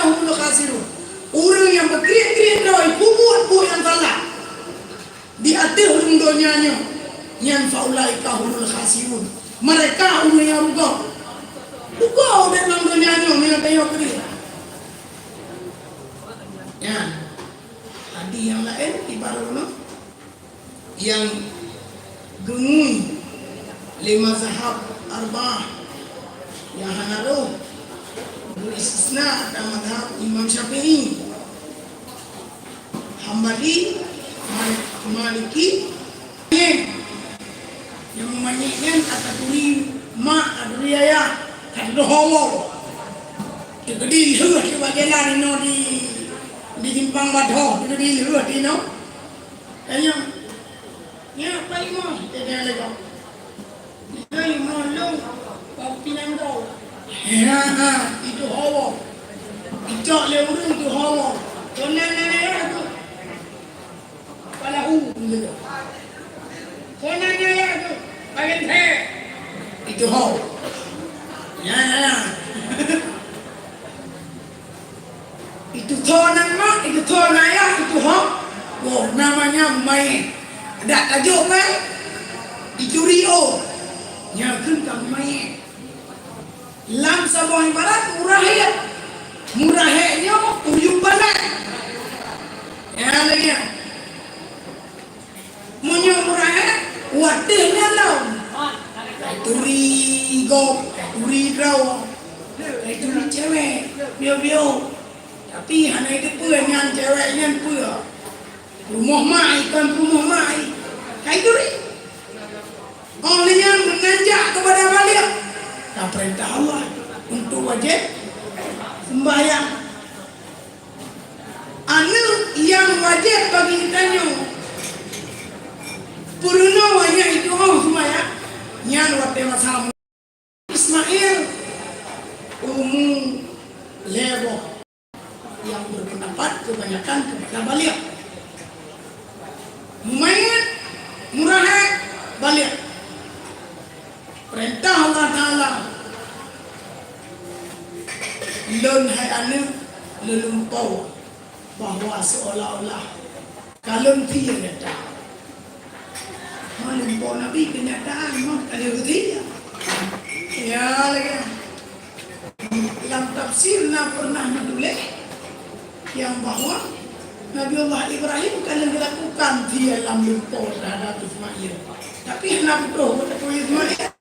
humul khasirun. Orang yang berkeriak-keriak rawai buat yang salah di atas dunianya yang faulaika humul khasirun. Mereka orang yang rugi. Rugi dalam dunianya mereka yang keriak. Ya. Tadi yang lain ibaratnya yang gengun lima zahab arba'ah yang hanaruh beristisna dan madhab Imam Syafi'i, Hambali, Maliki yang memanyikan kata turi mak adriyaya kata dohowo jadi heuh sebagian no di simpang badho jadi heuh di no kayaknya ya apa imo jadi lego ini mau lu kopi nang do ya itu hawa itu lewurun itu hawa konanya aku palahu gitu konanya aku bagian teh itu hawa ya itu tonan mak itu tonaya itu hawa oh namanya main ada tajuk main dicuri nyakeun ka main lam sabah ibarat murahnya ujung balik ya lagi munyo murah wadahnya lau turi gop turi draw turi cewek bio tapi hanya itu pun yang ceweknya pun rumah mai kayak turi olehnya mengajak kepada balik dan perintah Allah untuk wajib sembahyang. Anu yang wajib bagi kitanya puruna wajib itu sembahyang yang waktu masalah Ismail lewo yang berpendapat kebanyakan kepada balik mayat murah balik perintah Allah Ta'ala lon hai anu lelumpau bahwa seolah-olah kalon dia datang melumpau Nabi kenyataan memang ada dia ya lagi yang tafsirnya pernah menulis yang bahwa Nabi Allah Ibrahim kalau dilakukan dia dalam lumpau terhadap Ismail tapi hendak betul betul Ismail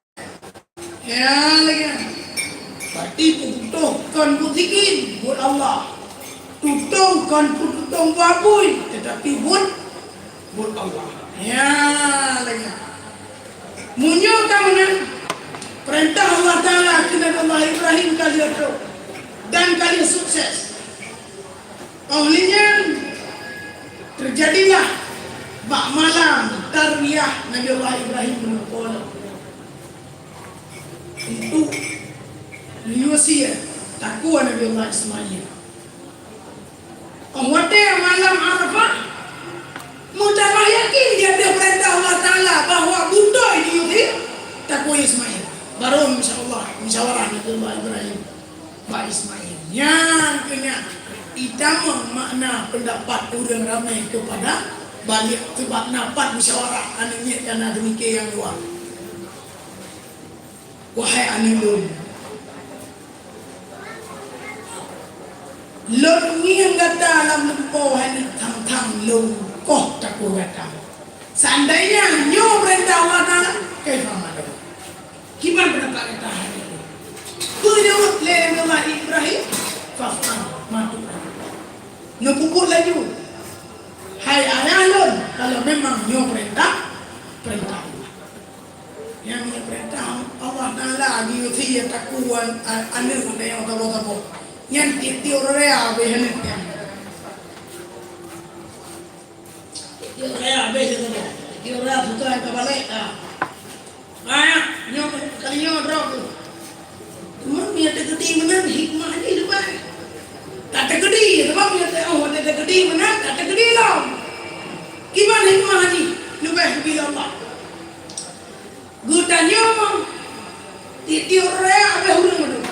ya lagi berarti tutuhkan butikin buat Allah tutuhkan tutung babuy tetapi buat Allah ya lagi munyo kamu perintah Allah Ta'ala kepada Allah Ibrahim kalian dan kalian sukses olehnya terjadilah bak malam tarbiyah Nabi Allah Ibrahim menumpul itu liusia takwa Nabi Allah Ismail. Wate malam Arafah mudah yakin dia ada perintah Allah Ta'ala bahwa buddha ini takwa Ismail. Baru insyaAllah musyawarah Nabi Allah Ibrahim Pak Ismail. Yang kena itama makna pendapat orang ramai kepada balik sebab napat musyawarah anaknya karena demikian yang luar. Wahai anilun lon yang kata dalam lempau ini tang lon koh takut kata seandainya nyo perintah Allah Ta'ala kaifah gimana pendapat kita hari ini penyebut lelema Ibrahim fafan matu ngebubur lagi hai ayalon kalau memang nyo perintah yang perintah Allah Ta'ala diuti ya takuan anu yang tabo yang tiur rea behenet yang tiur rea behenet tiur rea bukan kabalik banyak nyo kalian drop cuma dia tegedi mana hikmah ini depan tak tegedi sebab dia ada tegedi mana tak tegedi lah gimana hikmah ini lebih bila Allah gutanya mah tiur rea be hurung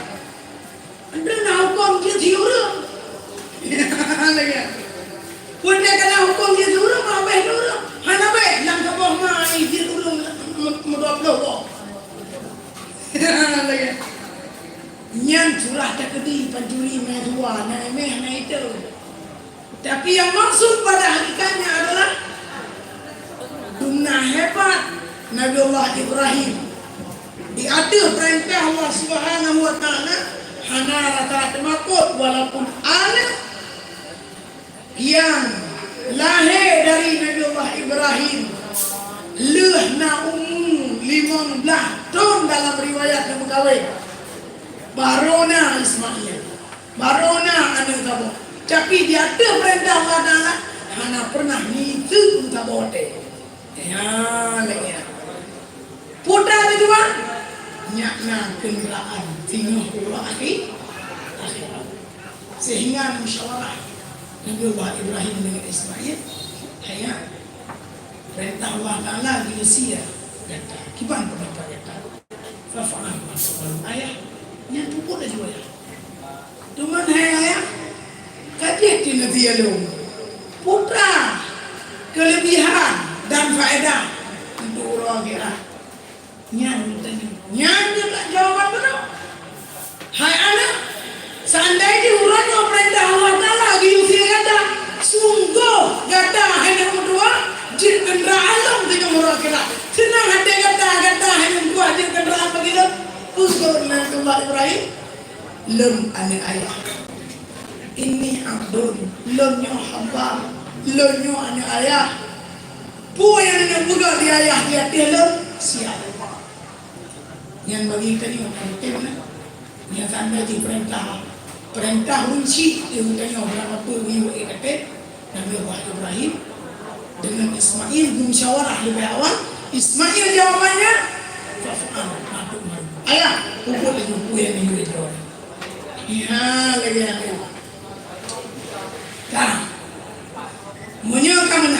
anda nak hukum dia tiur surah takdi pencuri medua naimeh na itu. Tapi yang maksud pada hakikatnya adalah sunnah hebat Nabi Allah Ibrahim. Diatur perintah Allah Subhanahu wa taala hana rata makut walaupun anak yang lahir dari Nabi Allah Ibrahim leh na 15 tahun dalam riwayat yang berkawin Barona Ismail Barona anak kamu. Tapi dia ada perintah Allah Ta'ala hana pernah itu kita bote ya lagi putra itu kan nyakna kenderaan tinggal pula akhir sehingga musyawarah Nabi Allah Ibrahim dengan Ismail hanya perintah Allah Ta'ala di usia kata kiban pendapat kata fa'al ayah yang pukul dah juga ya cuman ayah kajian di dia lu putra kelebihan dan faedah untuk orang kira nyanyi tak jawaban benar. Hai anak, seandainya urangnya perintah Allah Ta'ala di usia kata sungguh kata hanya berdua jin kenderaan dong dengan orang kira senang hati kata hanya dua jin kenderaan begitu usul Nabi Allah Ibrahim lem anak ayah ini abdul lemnya hamba lemnya anak ayah puan yang dengan muda di ayah dia lem siapa yang bagi tadi orang yang tanda di perintah kunci yang tanya berapa tu minggu kata Nabi Allah Ibrahim dengan Ismail musyawarah lebih awal. Ismail jawabannya fa'al ayah pukul itu puan yang itu ya lagi nah menyokong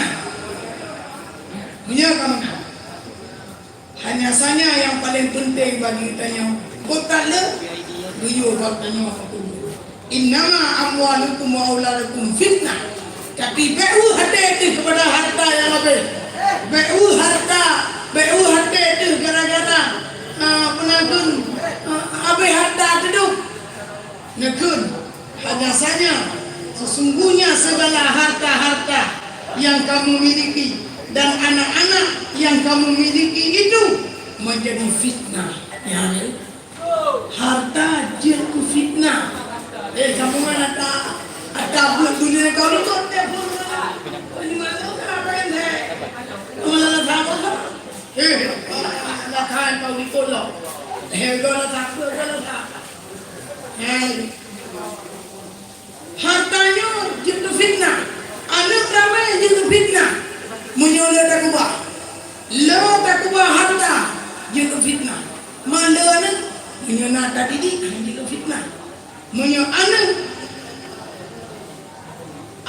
hanya saja yang paling penting bagi kita yang kota le beliau bertanya innama amwalukum wa auladukum fitnah. Tapi beu hati kepada harta yang lebih beu harta itu gara-gara penakun harta itu nekun hanya saja sesungguhnya segala harta-harta yang kamu miliki dan anak-anak yang kamu miliki itu menjadi fitnah. Ya, harta jadi fitnah. Kamu mana ada buat dunia kau itu ada buat. Ini mana apa ini? Mana tahu tak? Nak kain kau itu loh. Kau nak takut kau tak? Hartanya jadi fitnah. Anak ramai jadi fitnah. Menyolah takubah, lo takubah harta juga fitnah. Mana anak menyolah tadi juga fitnah. Menyolah anak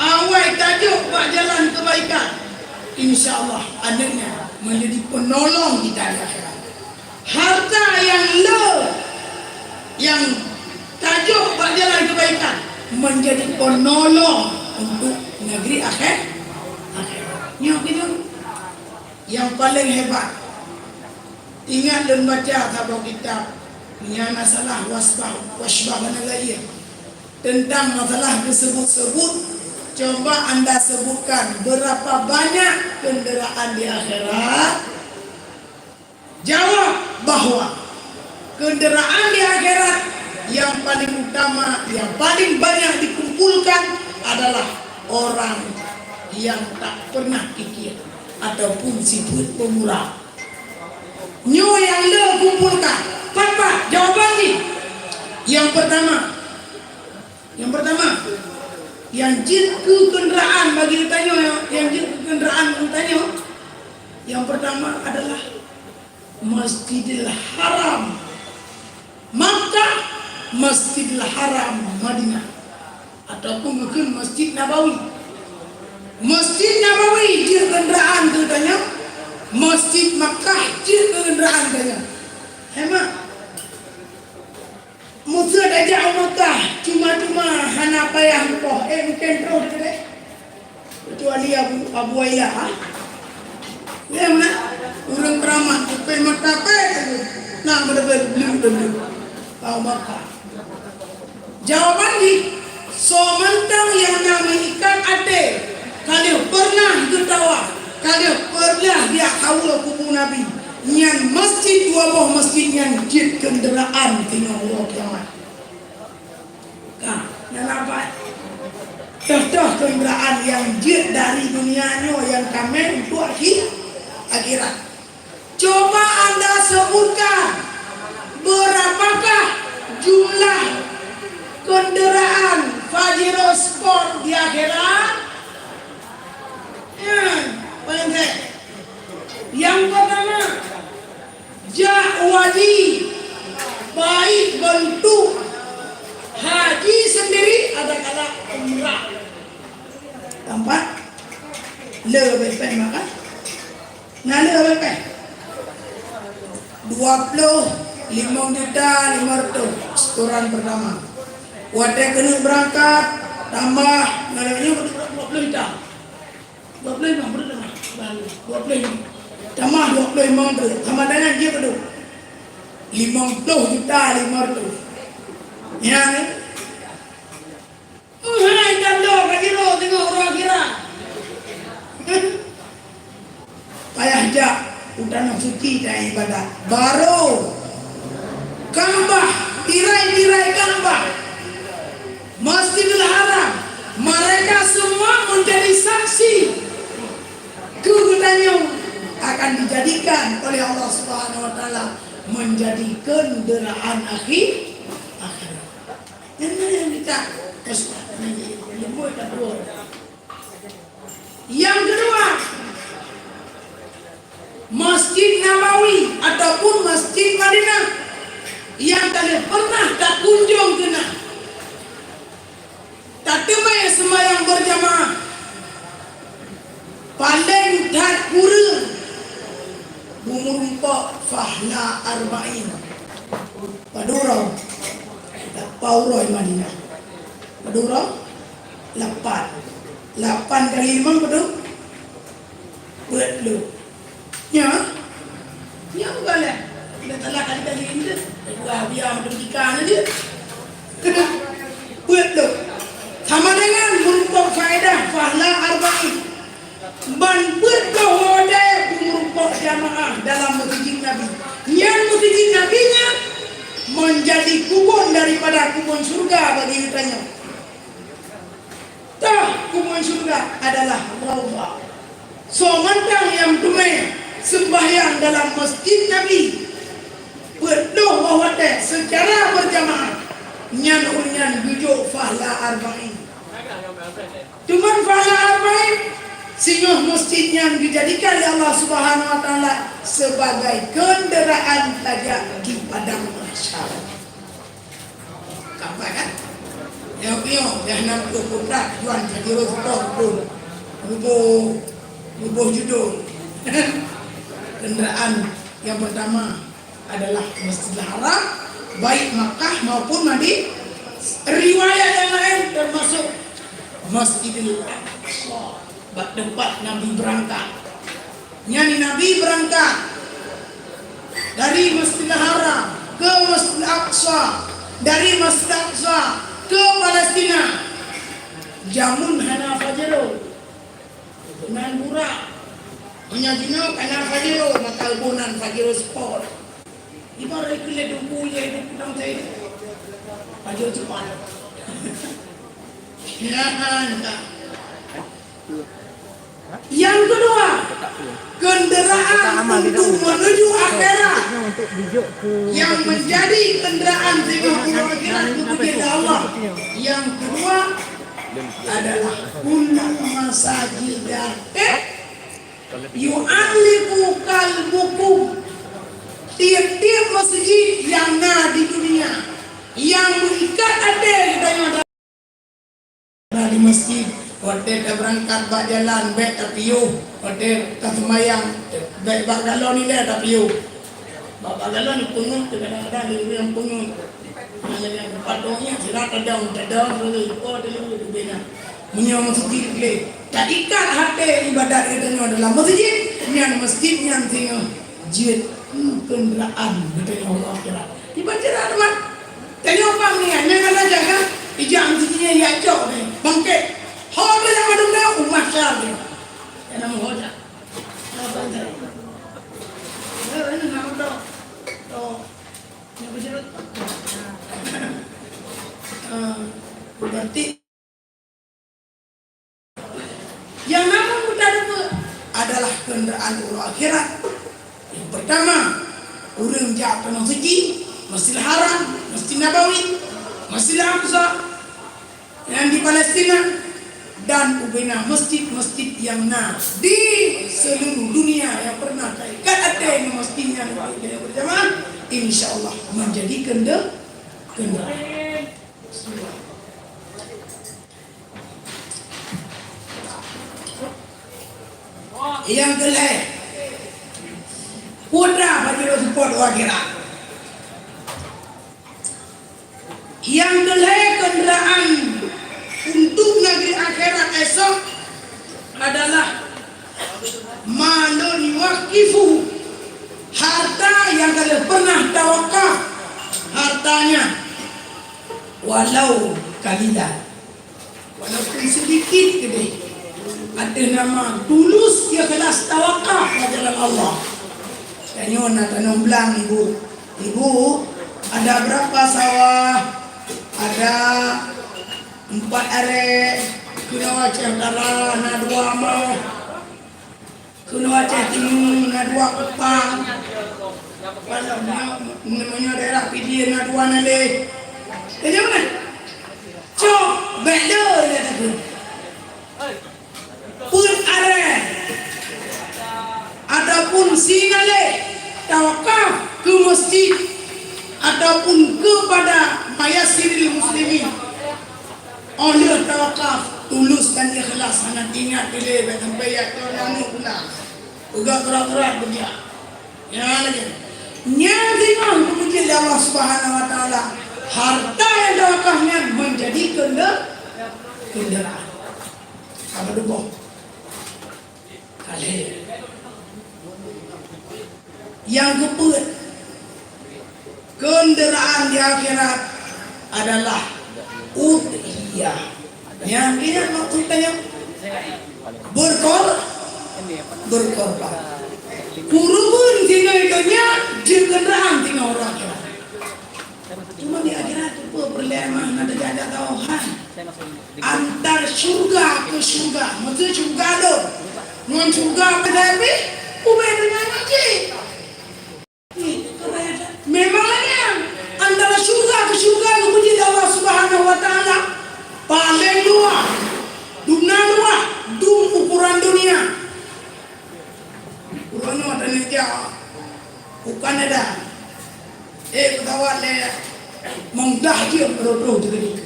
awal tajuk buat jalan kebaikan. Insya Allah anaknya menjadi penolong kita di akhirat. Harta yang lo yang tajuk buat jalan kebaikan menjadi penolong untuk negeri akhirat. Yang paling hebat ingat dan baca tabau kitab yang masalah wasbah manalaiyah tentang masalah disebut-sebut. Coba anda sebutkan berapa banyak kenderaan di akhirat. Jawab bahwa kenderaan di akhirat yang paling utama, yang paling banyak dikumpulkan adalah orang yang tak pernah pikir ataupun sibuk pemurah. Nyo yang lo kumpulkan. Apa jawaban ni? Yang pertama, yang jilku kenderaan bagi tanya, yang jilku kenderaan tanya. Yang pertama adalah Masjidil Haram Makkah, Masjidil Haram Madinah, ataupun mungkin Masjid Nabawi. Masjid Nabawi dia kenderaan tu tanya. Masjid Makkah dia kenderaan tanya. Hemat. Musa dah jauh Makkah cuma hana payah lupa. Mungkin terus dia. Kecuali Abu Ailah. Ya mana? Orang keramat bukan mata pe. Nah betul belum. Makkah. Jawaban di somantang yang nama ikan ade. Kalau pernah ketawa, kalau pernah dia haula kubu Nabi. Yang masjid dua buah masjid yang jid kendaraan tinggal Allah kiamat. Nah, yang apa? Contoh kendaraan yang jid dari dunianya yang kami untuk akhirat. Coba Anda sebutkan berapakah jumlah kendaraan Pajero Sport di akhirat? Yang pertama, Ja'wadi, baik bentuk haji sendiri ada kala umrah. Tempat lebih makan. Nah lebih 25 juta 500 setoran pertama. Wadah kena berangkat tambah ngalanya 20 juta. 25 berapa? 25. Tambah 25 tu. Sama dengan dia betul. 50 juta 500. Ya ni. Hai janda kira tengok orang kira. Payah jak udah nak suci dari ibadat. Baru Ka'bah, tirai-tirai Ka'bah, Masjidil Haram, mereka semua menjadi saksi kegunaan akan dijadikan oleh Allah Subhanahu wa taala menjadi kendaraan akhirat. Yang kita yang kedua, Masjid Nabawi ataupun Masjid Madinah yang kalian pernah tak kunjung kena. Tak temai sembahyang berjamaah. Paling tak kurang bumurumpak fahla arba'in. Padurau Pauroi Madinah. Padurau 8 kali 5 betul? Buat lu. Ya. Ya bukan lah. Kita telah kali-kali ini. Biar mendidikan aja. Buat lu. Sama dengan merupakan faedah fahla arba'in. Buat kehoda merupakan jamaah dalam masjid Nabi. Yang masjid Nabi-nya menjadi kubun daripada kubun surga bagi kitanya. Kubun surga adalah Raudhah. Sementara yang dumai sembahyang dalam masjid Nabi berdoa bahwa secara berjamaah nyan hidup fahla arba'in. Cuman fahla arba'in sehingga masjid yang dijadikan oleh Allah Subhanahu wa taala sebagai kendaraan saja di padang mahsyar. Apa kan? Yang dah nak berputar tuan jadi rotok pun. Lubuh judul. Kendaraan yang pertama adalah Masjidil Haram, baik Makkah maupun Madinah. Riwayat yang lain termasuk Masjidil Aqsa, tempat Nabi berangkat. Nyani Nabi berangkat dari Masjidil Haram ke Masjidil Aqsa, dari Masjidil Aqsa ke Palestina. Jamun hana fajro nan burak menyajino kana fajro nakal bunan fajro sport. Ibarat kele dumpu je itu kudang saya fajro cepat. Ya anda. Yang kedua, kendaraan untuk menuju akhirat yang menjadi kendaraan menuju akhirat kepada Allah. Yang kedua adalah kullu masajidatin yu'allifu qalbukum. Tiap-tiap masjid yang ada di dunia yang mengikat ada di masjid. Hotel dah berangkat bak jalan baik tapi yo hotel tak semayang baik bak galon ni dah tapi yo bak galon ni pungut kadang-kadang dia yang pungut yang patungnya sirat ada dulu oh dulu bina menyong masjid le tak ikat hati ibadat katanya dalam masjid yang masjid yang tengok jid kendaraan katanya Allah kira dibaca teman tengok apa ni yang ada jaga bangkit. Hoda yang ada dia umat syarif. Yang nama hoda. Apa itu? Ini nama tu. Ini apa jerut? Berarti yang nama muda adalah kendaraan ulah akhirat. Yang pertama, urang jak tanah suci, Masjidil Haram, Masjid Nabawi, Masjidil Aqsa yang di Palestina, dan ubena masjid-masjid yang di seluruh dunia yang pernah kat ada masjidnya yang berjamaah, insyaallah menjadi kendaraan. Yang kelih, putra bagi support akhirat. Yang kelih kendaraan untuk negeri akhirat esok adalah manun wakifu, harta yang kalian pernah tawakaf hartanya walau kalian, walaupun sedikit gede, ada nama tulus ikhlas tawakal di jalan Allah. Tanya nak tanam belang ibu ada berapa sawah? Ada 4 are, kena wajah darah na 2 mau, kena wajah timun na 2 kupang, kalau namanya daerah PD na 2 nale. Tanya mana? Cok bela dia tu. Pun are ataupun sinale tawakaf ke masjid ataupun kepada mayasiril muslimin oleh tawakaf tulus dan ikhlas. Anak ingat bila sampai ya anu pula uga gerak-gerak begia ya lagi nyadingan kemudian Allah Subhanahu wa taala harta yang tawakafnya menjadi kendaraan apa dulu kali yang keempat, kendaraan di akhirat adalah udhiyah. Yang ini maksudnya berkorban. Kurubun tinggal itunya di kendaraan tinggal orang akhirat. Cuma di akhirat itu berlemah ada jaga tauhan antar surga ke surga. Maksudnya surga lo, non surga tapi ubedanya lagi. Memangnya antara surga ke surga kemudian Allah Subhanahu wa taala paling luas, ukuran dunia. Ukuran ada ni dia, bukan ada. Ketawa le, mengdah dia berdoa jadi.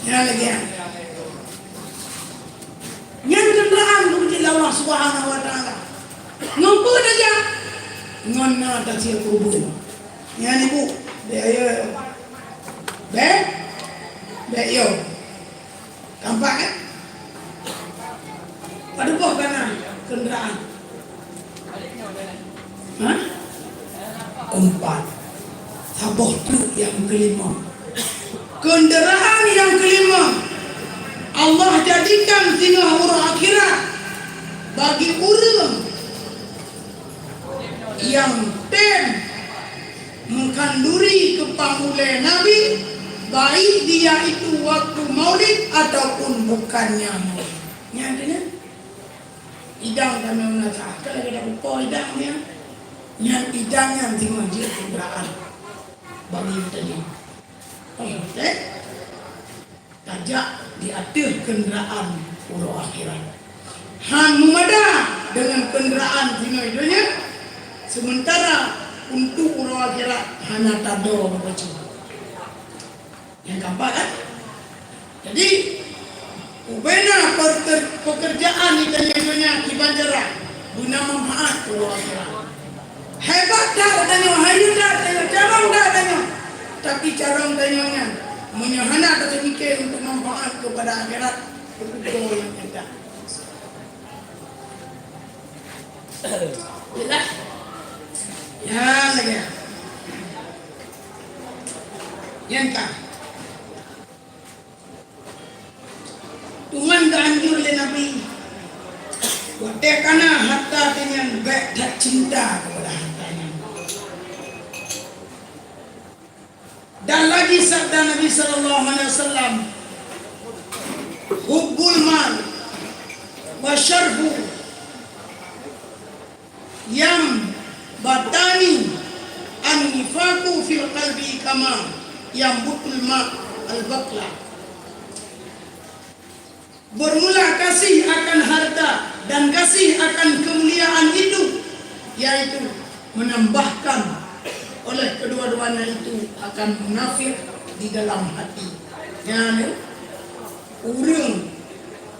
Yang lagi ya. Yang kendaraan kemudian Allah Subhanahu wa taala. Ngapa aja? Ngana tak siap kubur. Yang ibu, yo, tampak kan? Pada buah kanan kendaraan. Hah? 4. Sabah tu yang kelima. Kendaraan yang kelima Allah jadikan tinggal orang akhirat bagi orang yang mengkanduri kepanggulai Nabi, baik dia itu waktu maulid ataupun bukannya maulid. Yang ini idang kami menasah. Kalau kita buka idangnya, yang idangnya tinggal dia kendaraan bagi tadi. Tajak diatur kendaraan orang akhirat. Han mumada dengan kendaraan tinggal hidupnya. Sementara untuk orang akhirat hanya tado baca. Yang gampang kan? Jadi ubena pekerjaan itu di Banjaran guna manfaat orang akhirat. Hebat dah katanya, hayu dah katanya, carang dah katanya. Tapi carang katanya menyahana atau mikir untuk manfaat kepada akhirat itu yang kita. Jelas? Ya lagi. Yang kan Tuhan keanjur oleh Nabi. Watekana harta dengan baik dan cinta kepada hartanya. Dan lagi sabda Nabi sallallahu alaihi wasallam, hubbul mal wa syarfu yang batani an-nifaku fil qalbi kama yang butul ma al-baqla. Bermula kasih akan harta dan kasih akan kemuliaan itu, yaitu menambahkan oleh kedua-duanya itu akan munafik di dalam hati. Yani orang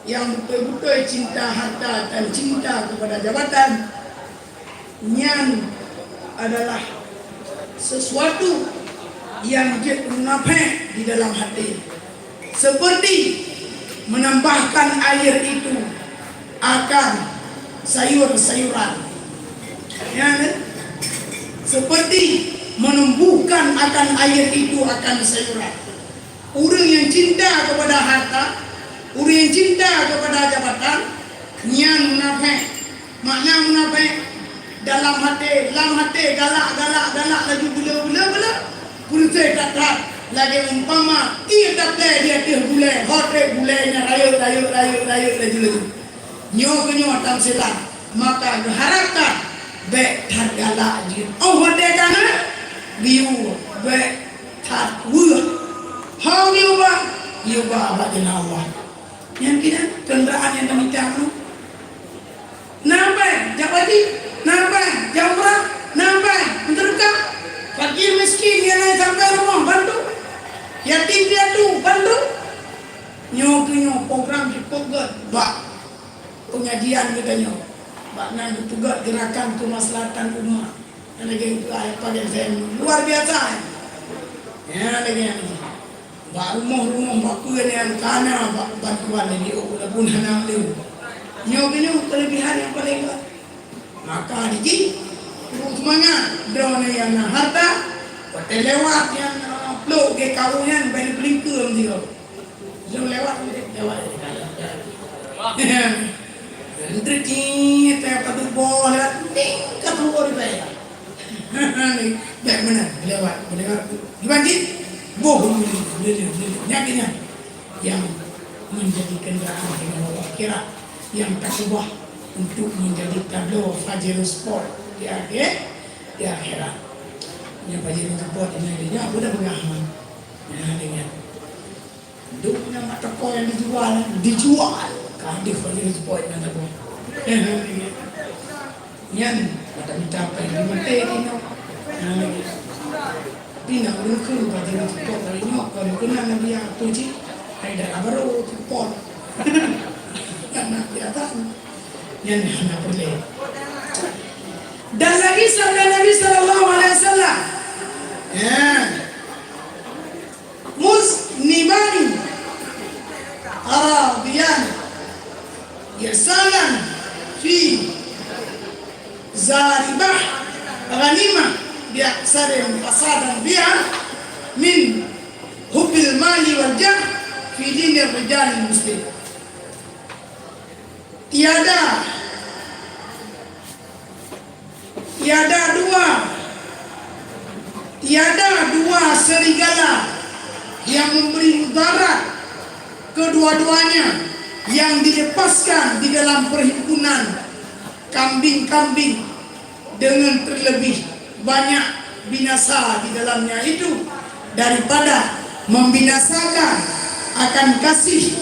yang betul-betul cinta harta dan cinta kepada jabatan, nyan adalah sesuatu yang munafik di dalam hati. Seperti menambahkan air itu akan sayur-sayuran, yani seperti menumbuhkan akan air itu akan sayuran. Orang yang cinta kepada harta, orang yang cinta kepada jabatan, nyan munafik. Makna munafik dalam hati galak lagi bela kurus tak lagi umpama ia tak dia bule hotre bulenya rayu lagi nyo tam selan, maka harapkan baik tergalak je. Oh hode kana biu baik tat wur hau biu ba badina Allah. Yang kita kendaraan yang kami tahu nampai jabati, nampai jamrah, nampai menterka fakir miskin yang naik sampai rumah bantu, yatim piatu bantu, nyo program di pogot bak pengajian katanya. Makna juga gerakan kemaslahatan umat. Lagi itu ayat pada saya luar biasa. Ya lagi ini. Bak rumah baku yang kana bantuan ini udah pun hanang liu. Nyo kelebihan yang paling kuat. Maka di terus semangat drone yang harta, hotel lewat yang upload ke kawunan balik pelingkur dia. Jom lewat. Entri kita patu bola, tingkat luar biasa. Baik mana lewat mendengar dibanjir, bohong nyakitnya yang menjadi kendaraan dengan Allah kira yang terubah untuk menjadi tablo Fajrul Sport di akhirat. Yang Fajrul Sport ini dia sudah mengaman. Nah dengan duknya mata kau yang dijual. Kadi Fajrul Sport yang tak boleh. Yan kata minta apa yang diminta ini. Pina udah kau Fajrul Sport dari nyok kalau kena dia tuji, ada baru Sport. Anak di atas. Yan anak boleh. Dan lagi sabda Nabi sallallahu alaihi wasallam. Ya. Musnibani Arabian Yasalan fi zaribah ghanimah bi'aksarin fasadan bi'a min hubbil mali wal jah fi dinir rijal muslim. Tiada dua serigala yang memberi mudarat kedua-duanya yang dilepaskan di dalam perhimpunan kambing-kambing dengan terlebih banyak binasa di dalamnya itu daripada membinasakan akan kasih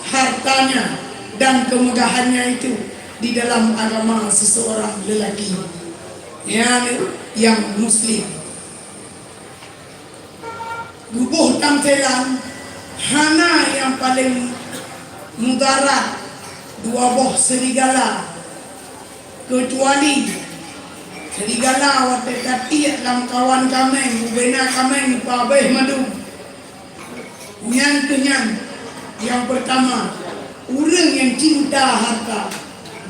hartanya dan kemegahannya itu di dalam agama seseorang lelaki yang muslim. Gubuh tampilan hana yang paling mudarat dua boh serigala, kecuali serigala wate katiak dalam kawan kami ubena kami pabeh madu nyan kenyan. Yang pertama orang yang cinta harta,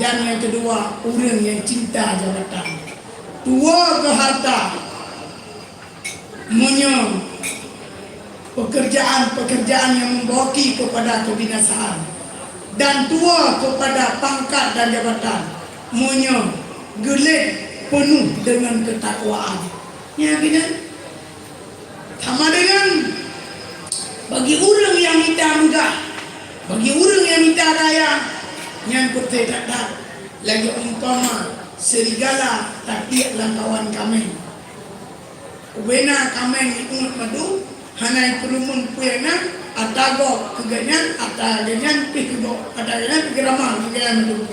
dan yang kedua orang yang cinta jabatan. Dua ke harta pekerjaan yang membawaki kepada kebinasaan. dan tua kepada pangkat dan jabatan, munyo gelit penuh dengan ketakwaan. Ya gini, sama dengan bagi orang yang minta enggak, bagi orang yang minta raya, yang tidak lagi umpama serigala tapi langkawan kami. Wena kami ikut madu, hanai perumun puyana, atago keganyan, ataganyan pikudo, ataganyan pikiramah, pikiran madu.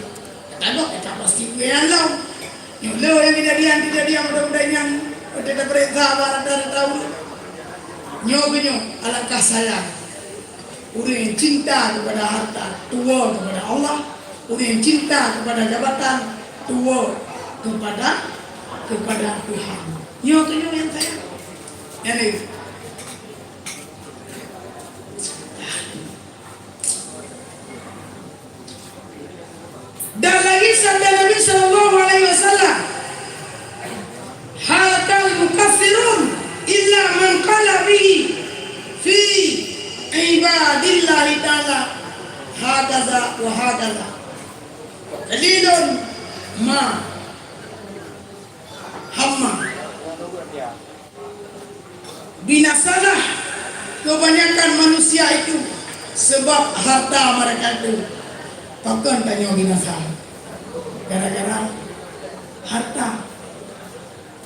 Atago kita pasti puyana lau. Yang lau yang kejadian mudah-mudahan tidak perintah barat dari tahu. Nyoginyo alangkah sayang. Orang yang cinta kepada harta, tua kepada Allah. Orang yang cinta kepada jabatan, tua kepada Tuhan. Nyoginyo yang sayang. Ini. Dan lagi sabda Nabi Sallallahu Alaihi Wasallam, halakal mukathirun illa man qala bihi fi ibadillahi ta'ala hakaza wa hakaza qalilun ma hamma. Binasalah kebanyakan manusia itu sebab harta mereka itu. Pakan tanya binasa gara-gara harta.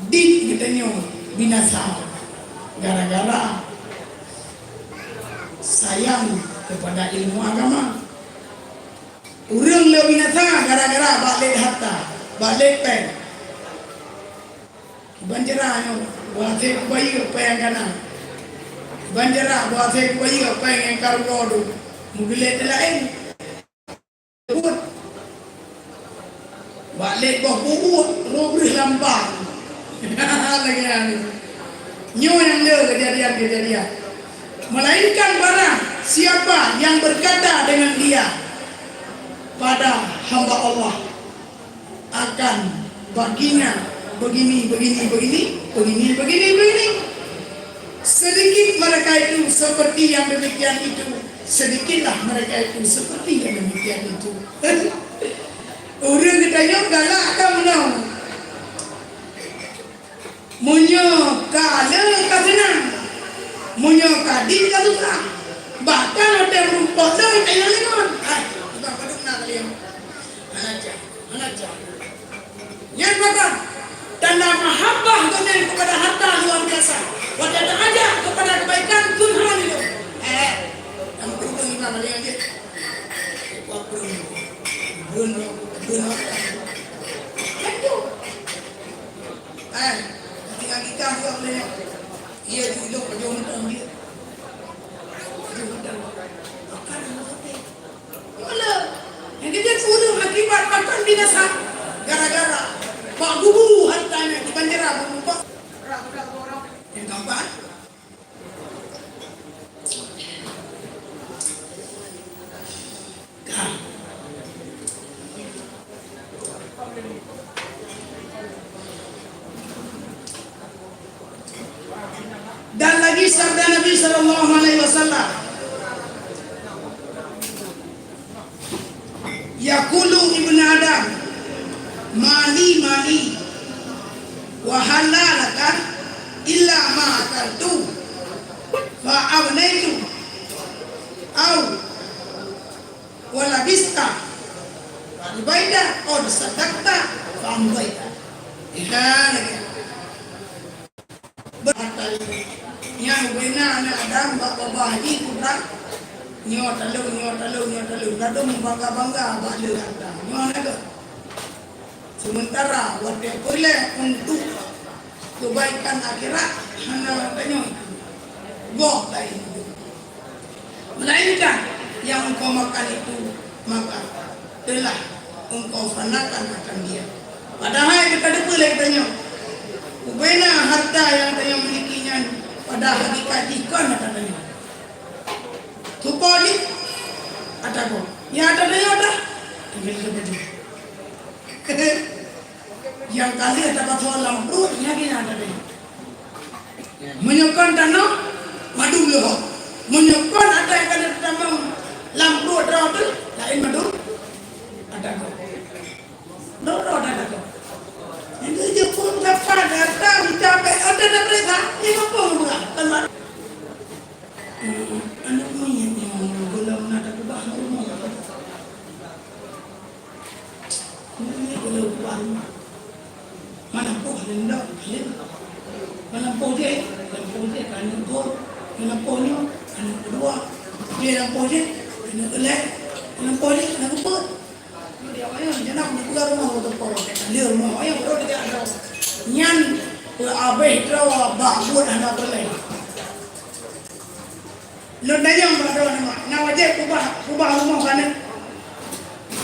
Dit katanya binasa gara-gara sayang kepada ilmu agama. Urang le binasa gara-gara balik harta, balik pen. Banjiranya buat bayi apa yang kanan. Banjira buat bayi apa yang karudo. Mugile lain. Balik bawah bubut, robrih lambang. Lagi ni. Nyo yang dia kejadian. Melainkan barang siapa yang berkata dengan dia pada hamba Allah akan baginya begini. Sedikit mereka itu seperti yang demikian itu. Sedikitlah mereka itu seperti yang demikian itu. Orang katanya galak kamu. Munyo kala kasenang. Munyo kadin kaluka. Bahkan ada rumput dah kayak lemon. Kita pada nak kalian. Anaja. Yang bahkan tanda mahabbah dengan kepada harta luar biasa. Wajah aja kepada kebaikan Tuhan itu. Kamu perlu lima kali aja. Bunuh. Itu. Ketika kita juga boleh. Ia hidup berjuang untuk dia. Mana? Yang dia suruh akibat makan binasa. Gara-gara Pak Guru hartanya di bandara berubah. Yang keempat. Dan lagi sabda Nabi Sallallahu Alaihi Wasallam, Yaqulu ibn Adam, mali wa halalaka illa ma akaltu fa abnaitu au wala bista baida od sadaqta fa ambaita. Berarti yang benar Adam bapak ini kurang nyot lalu kadang bangga balik harta nyot ada. Sementara waktu boleh untuk kebaikan akhirat hanya tanya goh lain. Melainkan yang engkau makan itu maka telah engkau fanakan akan dia. Padahal kita boleh tanya ubena harta yang tanya milikinya pada hakikat ikan katanya. Tupali ada kok. Ya ada tinggal baju. Yang kali ada kata lampu yang ada deh. Menyokong tanah madu loh. Menyokong ada yang ada tanah lampu terus Kain madu ada kok. Doro ada kok. Itu je pun dapat datang capek ada mereka ini apa bukan teman. Anak main yang belum ada kubah rumah. Ini belum kubah rumah. Mana pun hendak mana pun dia kan gol, mana pun kan kedua, dia nak pun kan kelak, mana pun kan kebut. Dia ayah jangan nak keluar rumah untuk pun, dia rumah ayah baru dia ada. Nyan abai trawa bakut anak kelak. Lunda yang berada nama, nawajib kubah rumah kana,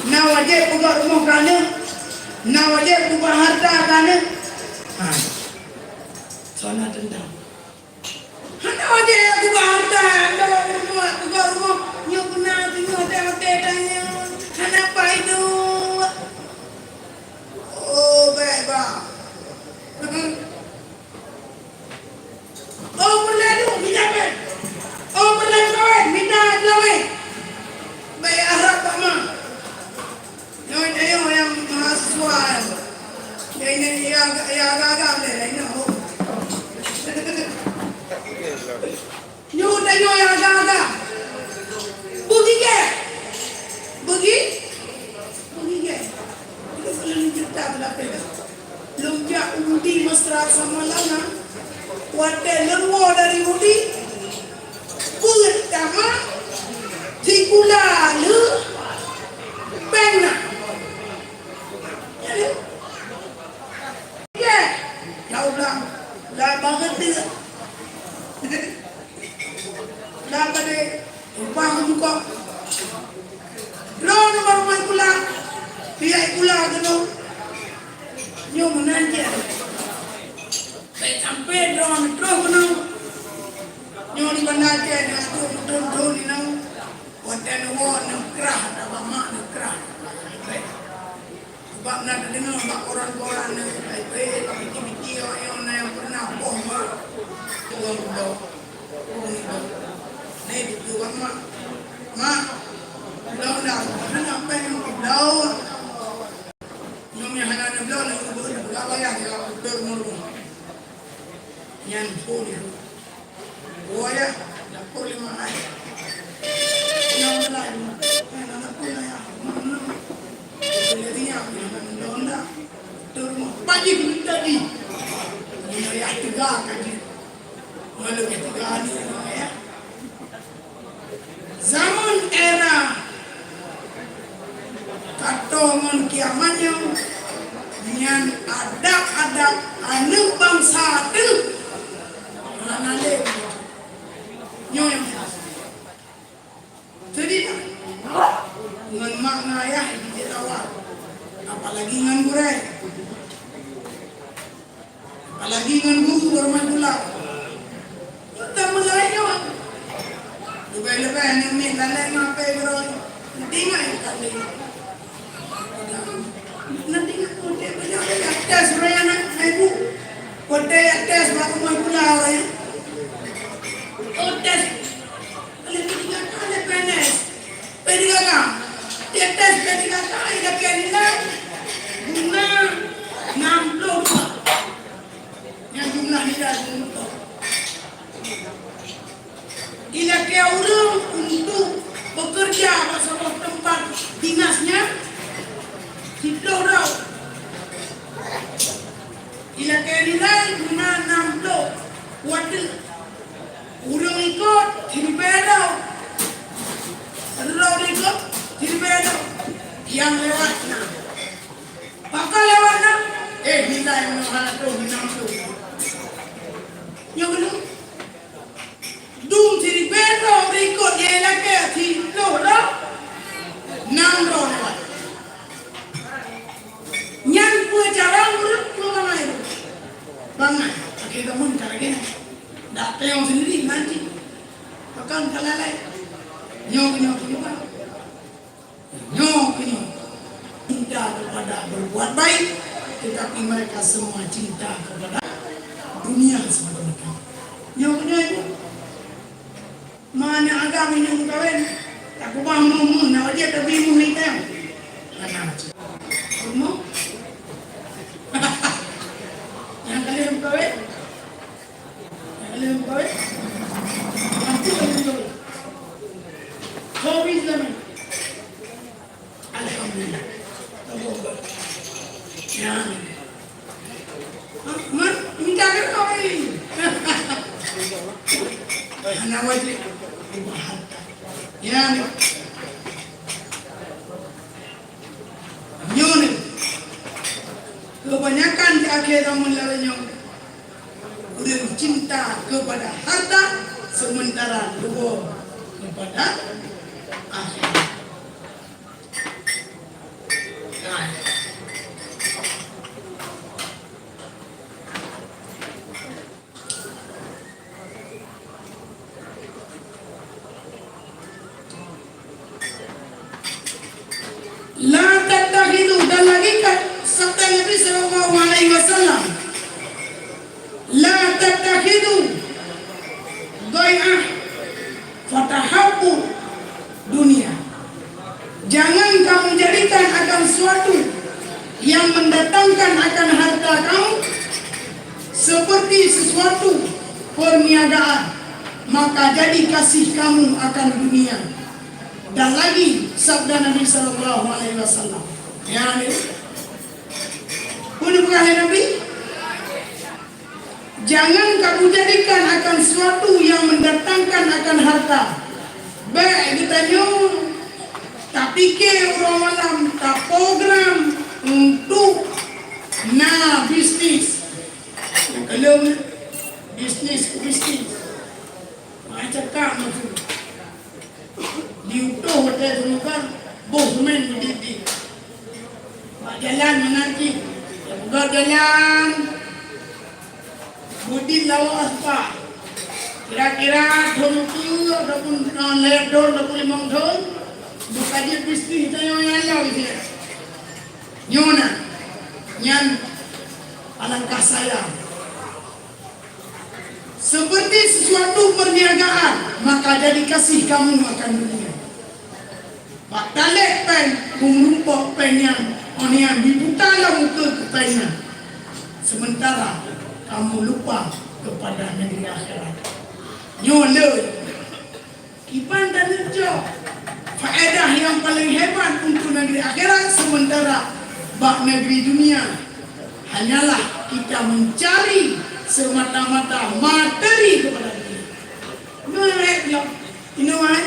nawajib kubah rumah kana, nawajib kubah harta kana. Sana tentang. Hana wajib kubah harta, kubah rumah, nyukna tengok tanya, hana apa itu? Oh beba. Oh berlalu minyak. Oh berlalu kawin minyak kawin. Baik harap tak mah. Yang mahasiswa. Ini yang agak-agak ni. Nyo yang agak-agak. Pergi ke? Itu kalau ni cerita berapa dah. Lumpia undi mesra sama lana. Wate leluar dari undi. Pertama tikula le bena. Ya. Kau bilang dah banget dia. Dah pada upah muka. Drone baru main pulang. Dia pulang tu. Nyo menanti. Sampai drone terus menang. Nyo di bandar dia tu drone ni nang. Wadah nuwah nak kerah, apa mak nak kerah. Sebab nak dengar mak orang-orang ni, baik-baik, biti-biti orang yang pernah bohong mak. Bohong. Ni itu mak. Mak, dah. Hana apa yang dah. Nyom yang hana dah nak berapa ya dia bermulu. Yang pun itu. Oh ya, dah pun 5 hari. Yang lain, anak pun ya. Jadi yang dah terus pagi tadi. Ini ya 3 kali. Malu 3 hari ya. Zaman era katongan kiamatnya dengan adat-adat anu bangsa tu anale nyonya jadi dengan makna ya di awal apalagi dengan gurai apalagi dengan guru bermain bola kita melayu lebih-lebih ni lalai ngapai bro tinggal kali nanti aku dia banyak tes raya nak ibu kote tes baru mau pulang ya oh tes kali tiga kali penes tiga kali dia tes tiga kali dah nilai guna 62 yang jumlah nilai itu gila ke orang untuk bekerja pada tempat dinasnya Situ dah. Ila kaya nilai guna 60 wadah. Urang ikut tiripeda. Urang ikut tiripeda. Yang lewat na. Pakal lewat na. Nilai mana tu 60. Yang belum. Dum tiripeda ikut dia lagi situ dah. 60 lewat. Nyan pun jarang urut pulang air. Bangai, pakai kamu cara gini. Dak yang sendiri nanti. Akan kalalai. Nyok. Cinta kepada berbuat baik, tetapi mereka semua cinta kepada dunia semata. Nyoknya itu mana agama yang kawin Aku mau nak dia tapi mu ni kan. Mana? Kamu? Yang kalian kawin? Yang kalian kawin? Nanti kalian kawin. Hobi zaman. Alhamdulillah. Ya. Man, minta ke kawin. Anak wajib. Ya. Nyon. Kebanyakan di akhir zaman lalu udah cinta kepada harta sementara lupa kepada akhirat. La tattakhidu, dan lagi sabda Nabi sallallahu alaihi wasallam, la tattakhidu dhai'ah fatahabbu dunia. Jangan kamu jadikan akan suatu yang mendatangkan akan harta kamu seperti sesuatu perniagaan, maka jadi kasih kamu akan dunia. Dan lagi sabda Nabi sallallahu alaihi wasallam, ya ini Nabi, jangan kamu jadikan akan sesuatu yang mendatangkan akan harta. Baik ditanya, tak pikir orang malam, tak program untuk bisnis. Kalau bisnis macam kamu tu diutuh hotel semua bos main di jalan menanti buka jalan budi lawas pak kira-kira thun tu ataupun lewat dor ataupun limang thun buka dia bisnis kita yang lalu dia nyona nyan alangkah sayang seperti sesuatu perniagaan, maka jadi kasih kamu akan dunia. Pak talek pen mengumpul pen yang onian dibutalah muka pennya. Sementara kamu lupa kepada negeri akhirat. Nyola kipan dan nerja faedah yang paling hebat untuk negeri akhirat, sementara bak negeri dunia hanyalah kita mencari semata-mata materi kepada dia. Mereka bilang, ini kan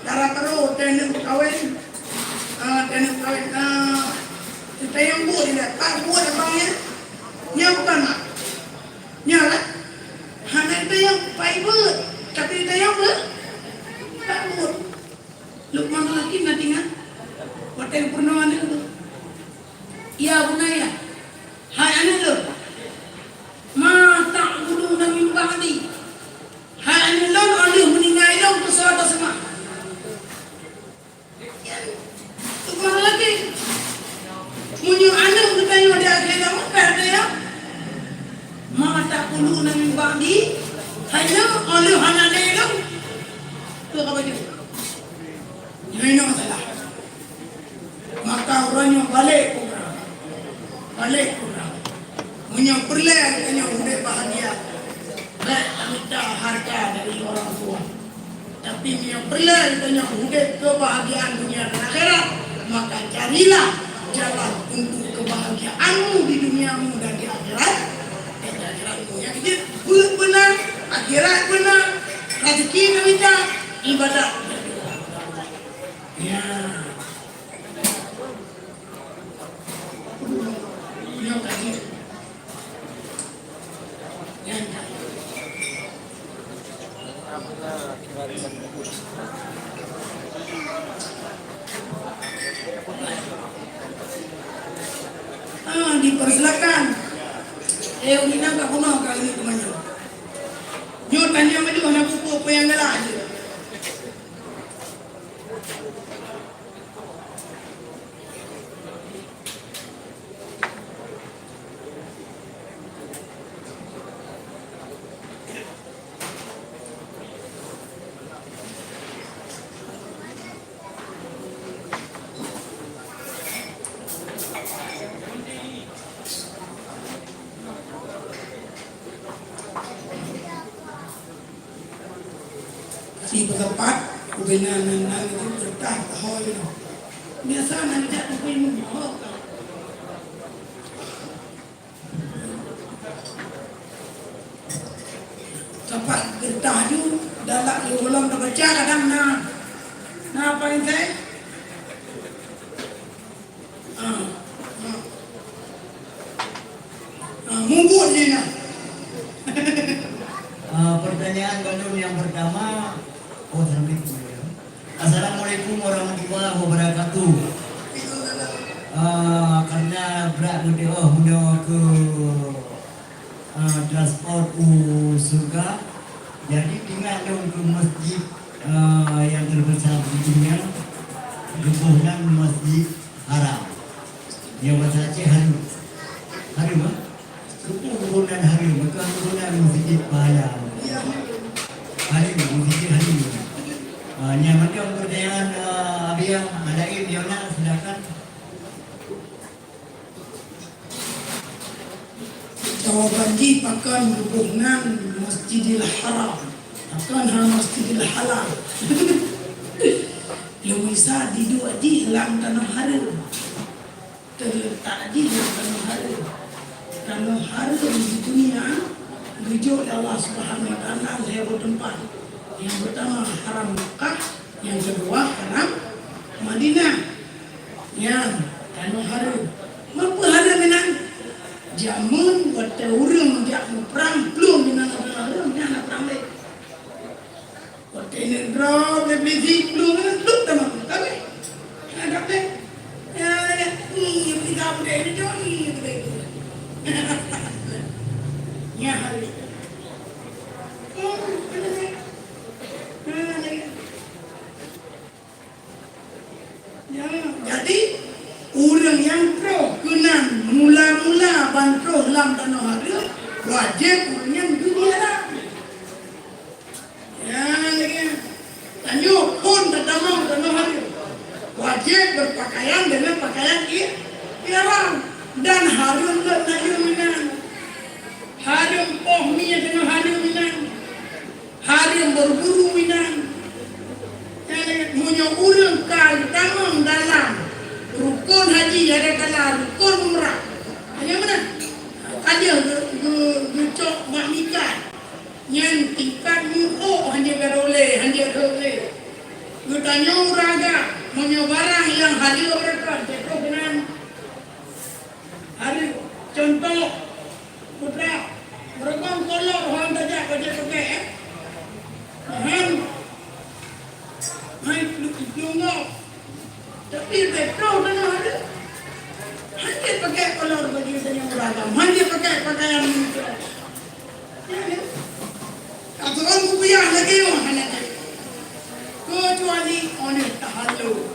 darah teruk, tenuk kawin, kita yang buat dia, tak buat abangnya, nya bukan mak, nya lah, hanya itu yang fiber, tapi itu yang ber, tak buat. Lukman lagi nanti kan, hotel pernah ada tu, iya benar ya, hai ane lo. Ma ta'buduna min ba'di. Hanya lalu alih meninggal lalu pesawat semua. Itu mana lagi? Munyu anak bertanya di akhir zaman ada ya. Ma ta'buduna min ba'di. Hanya alih hanya lalu. Itu apa dia? Ini masalah. Maka orangnya balik kurang. Punya perlahan hanya udah bahagia, baik minta harga dari orang tua. Tapi yang perlahan hanya udah kebahagiaan dunia dan akhirat, maka carilah jalan untuk kebahagiaanmu di duniamu dan di akhirat. Dan di akhiratmu yang benar, akhirat benar, rezeki minta, ibadah. Ya. Yang tadi. Dipersilakan. Unina ka kuno ka ini temannya. Yo tanya sama dia nak buku apa yang galah aja. tepat kubenanan itu berkah hoi biasa nanti aku pengen mau tepat berkah ju dalam ulang terbaca kadang nah apa yang saya munggu ni nah. Pertanyaan Bandung yang pertama, Assalamualaikum warahmatullahi wabarakatuh. Karena berat mudah ke transport surga, jadi tinggal dong ke masjid yang terbesar di dunia, rukunan Masjid Haram. Yang bahasa Aceh Harum, Harum, rukunan Harum, bukan rukunan Masjid Pahala. Harum, Masjid Harum. Yang macam pertanyaan Abiyah, Adaib, Yona, silakan. Jawaban di pakan rukunan Masjidil Haram, akan Masjidil Haram. Lumisa di dua di dalam tanah harum, terletak di dalam tanah harum. Tanah harum di dunia dirujuk Allah Subhanahu Wa Taala lewat tempat. Yang pertama haram Mekah, yang kedua haram Madinah. Yang tanah harum. Apa haram minang? Jamun waktu orang jak perang belum minang tanah harum, jangan perang lagi. Waktu ini drop lebih belum belum teman kami. Ada apa? Ya ni kita boleh ini jauh ni boleh. Ya hari. Ya, jadi orang yang pro kenan mula-mula bantu dalam tanah harum wajib orang yang dunia lah. Ya, lagi. Tanyo pun tertamang tanah harum wajib berpakaian dengan pakaian ihram dan harum dan haruminan. Harum pohminya dengan haruminan. Harum berburu minan. Punya urang kal tamam dalam rukun haji ada kala rukun umrah. Hanya mana? Ada cok makmikat yang tingkat mu'o hanya beroleh, hanya beroleh. Gutanya uraga, punya barang yang hadir mereka, jatuh dengan hadir. Contoh, putra, mereka kolor orang tajak kerja pakai, Lungo, tapi petrol mana ada? Hanya pakai kolor baju yang beragam, hanya pakai pakaian itu. Atau orang kupiah lagi hanya kecuali orang tahalu.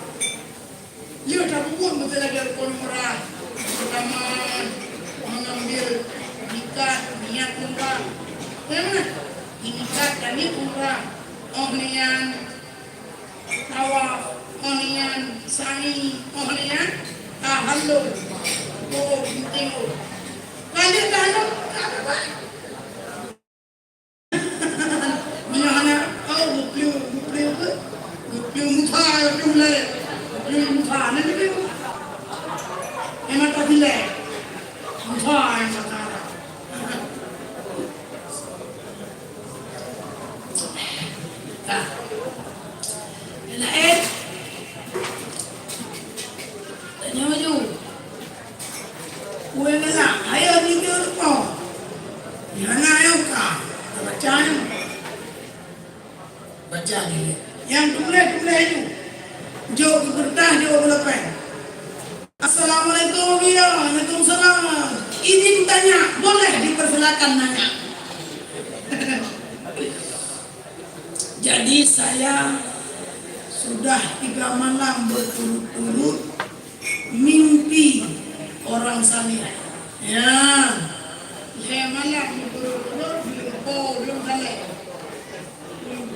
Dia tak buat betul lagi orang murah, pertama mengambil ikat niat umrah, mana? Ikat dan niat umrah, orang tawaf, orang sa'i, orang tahallul. Oh, penting. Kalau tahallul, apa? Bila anak, bukli muka, bukli muka, nanti tu. Emang tak bila, muka yang mata. Tak. Lain tanya maju kue nela ayo tidur kok yana ayo kah baca ni yang tulis itu jauh bertah jauh berlepas. Assalamualaikum Waalaikumsalam. Ini tanya boleh dipersilakan nanya. Jadi saya sudah 3 malam berturut-turut mimpi orang saleh. Ya, saya malam berturut-turut belum saleh. Belum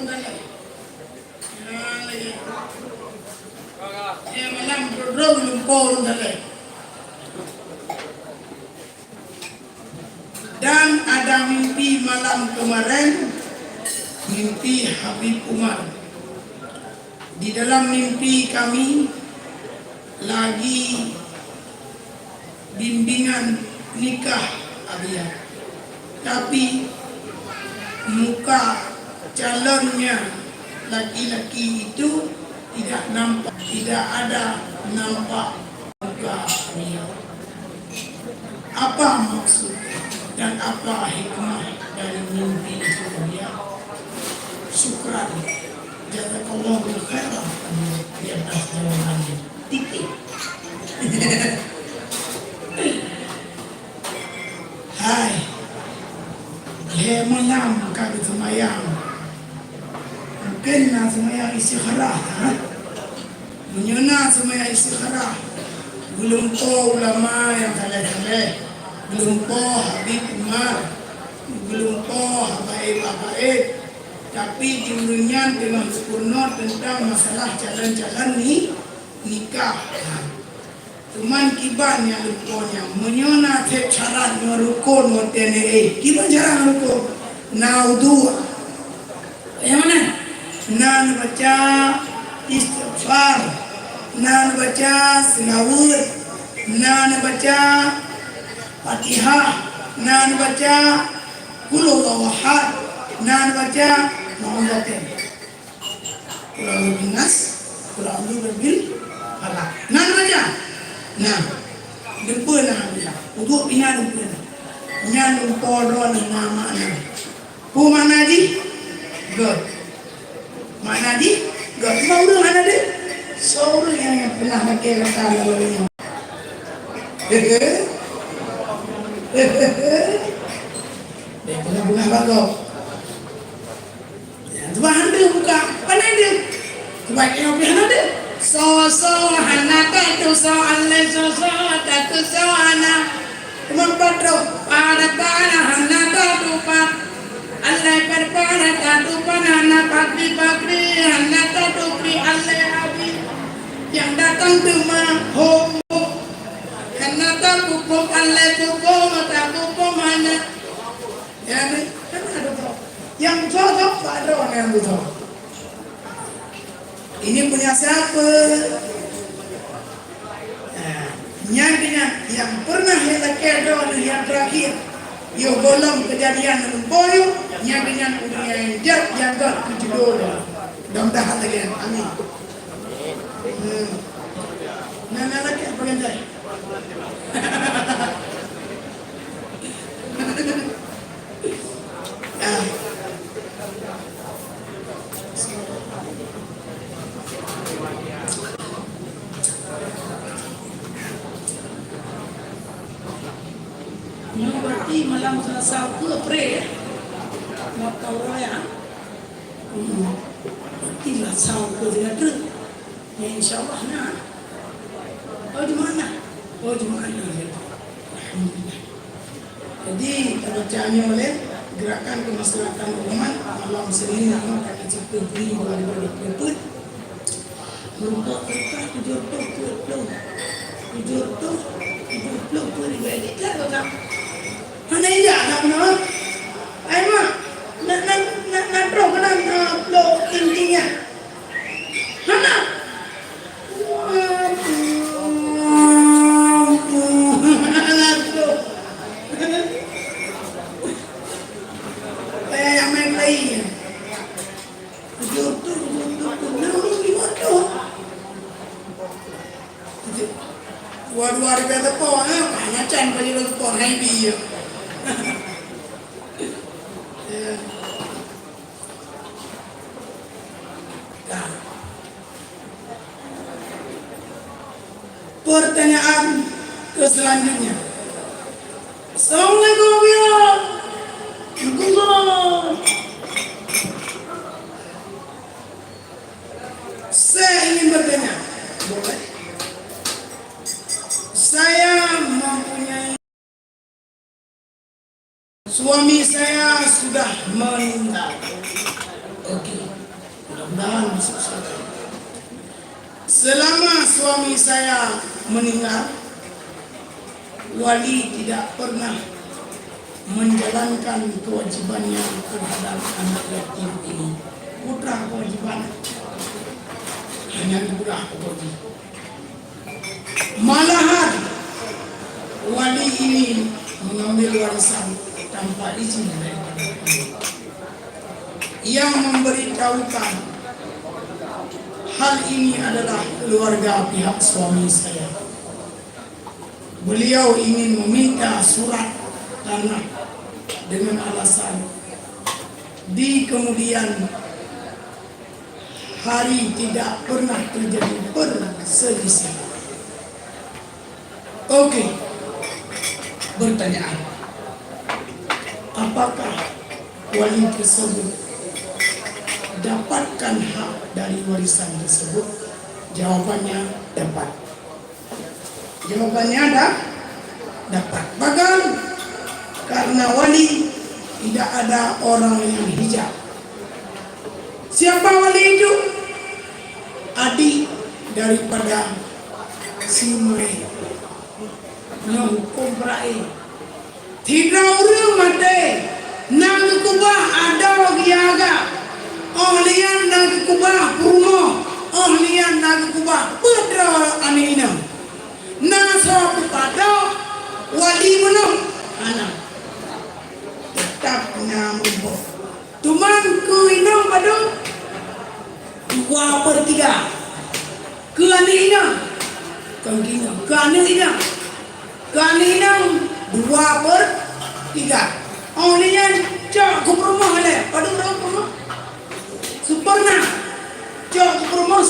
saleh. Ya, lagi. Saya malam berturut-turut belum saleh. Dan ada mimpi malam kemarin mimpi Habib Umar. Di dalam mimpi kami lagi bimbingan nikah Abia, tapi muka calonnya laki-laki itu tidak nampak, tidak ada nampak muka Abia. Apa maksud dan apa hikmah dari mimpi itu Abia? Syukran, jazakallahu khairan di atas jawabannya. Titik. Hai, dia malam kami semayang. Mungkin nak semayang istikharah, menyuna semayang istikharah. Belum tahu ulama yang saleh-saleh, belum tahu Habib Umar, belum tahu habaib-habaib, tapi dulunya dengan sempurna tentang masalah jalan-jalan nikah. Cuman kiban yang lupunya menyona te cara ngerukun ngotene kiban cara ngerukun naudu yang mana nan baca istighfar, nan baca selawat, nan baca Fatihah, nan baca qul huwallahu ahad, nan baca muawwidhatain, qul a'udzu binnas, qul a'udzu bil falaq, nan baca. Nah, lupa nak dia. Untuk pina lupa. Nya lupa ron nama na. Pu mana di? God. Mana di? God. Mau orang mana dia? Seorang yang pernah pakai kata lalu. Dia pernah bagus. Ya, tu bahan dia buka. Mana dia? Cuba kita pihak dia. So hanaka tu so alle so tatu so ana mempatro para hanaka tu pa alle perpara tatu panana pakri hanaka tu pri alle abi yang datang cuma homo hanaka kupo alle kupo mata kupo mana ya ni kan ada tu yang cocok pada orang yang betul. Ini punya siapa? Yang pernah kita kedon yang terakhir, yo bolong kejadian lumpoyo, yang dengan yang jat yang got kejudul, mudah-mudahan lagi, amin. Nana lagi apa ganjai? Ini berarti malam Selasa ke pre mau tahu ya? Berarti lah sahur ke dia ter. Ya insyaallah nah. Oh di mana? Oh di mana dia? Alhamdulillah. Jadi terbacaannya oleh Gerakan Kemaslahatan Umat malam Senin yang akan diciptakan 2020. Untuk kita 70 ribu kan? Mana iya nak mana? Aima, nak pro kan pro intinya. Mana? Yang main lain. Jodoh, dua ribu tepung, hanya can bagi lu tepung hai bi. Pertanyaan ke selanjutnya. Assalamualaikum ya. Saya ingin bertanya, boleh? Saya mempunyai suami saya sudah meninggal. Oke, mudah-mudahan bisa selesai. Selama suami saya meninggal, wali tidak pernah menjalankan kewajibannya terhadap anak yatim ini. Putra kewajiban hanya putra kewajiban. Malahan wali ini mengambil warisan tanpa izin daripada yang memberitahukan hal ini adalah keluarga pihak suami saya. Beliau ingin meminta surat tanah dengan alasan di kemudian hari tidak pernah terjadi perselisihan. Oke, bertanyaan, apakah wali tersebut dapatkan hak dari warisan tersebut? Jawabannya dapat. Jawabannya dapat. Bahkan karena wali tidak ada orang yang hijab. Siapa wali itu? Adik daripada si Mai yang kumrai. Tidak orang mati. Nang kubah ada giaga. Lian nang kubah purmo. Lian nang kubah pedra anina. Nasa kepada wali menang anak. Tetap nyambo. Tuman ku inang pada 2/3. Keanina. Kanggina. Keanina. Kanina 2/3. Lian cak ku rumah le. Pada rumah. Superna. Cak ku rumah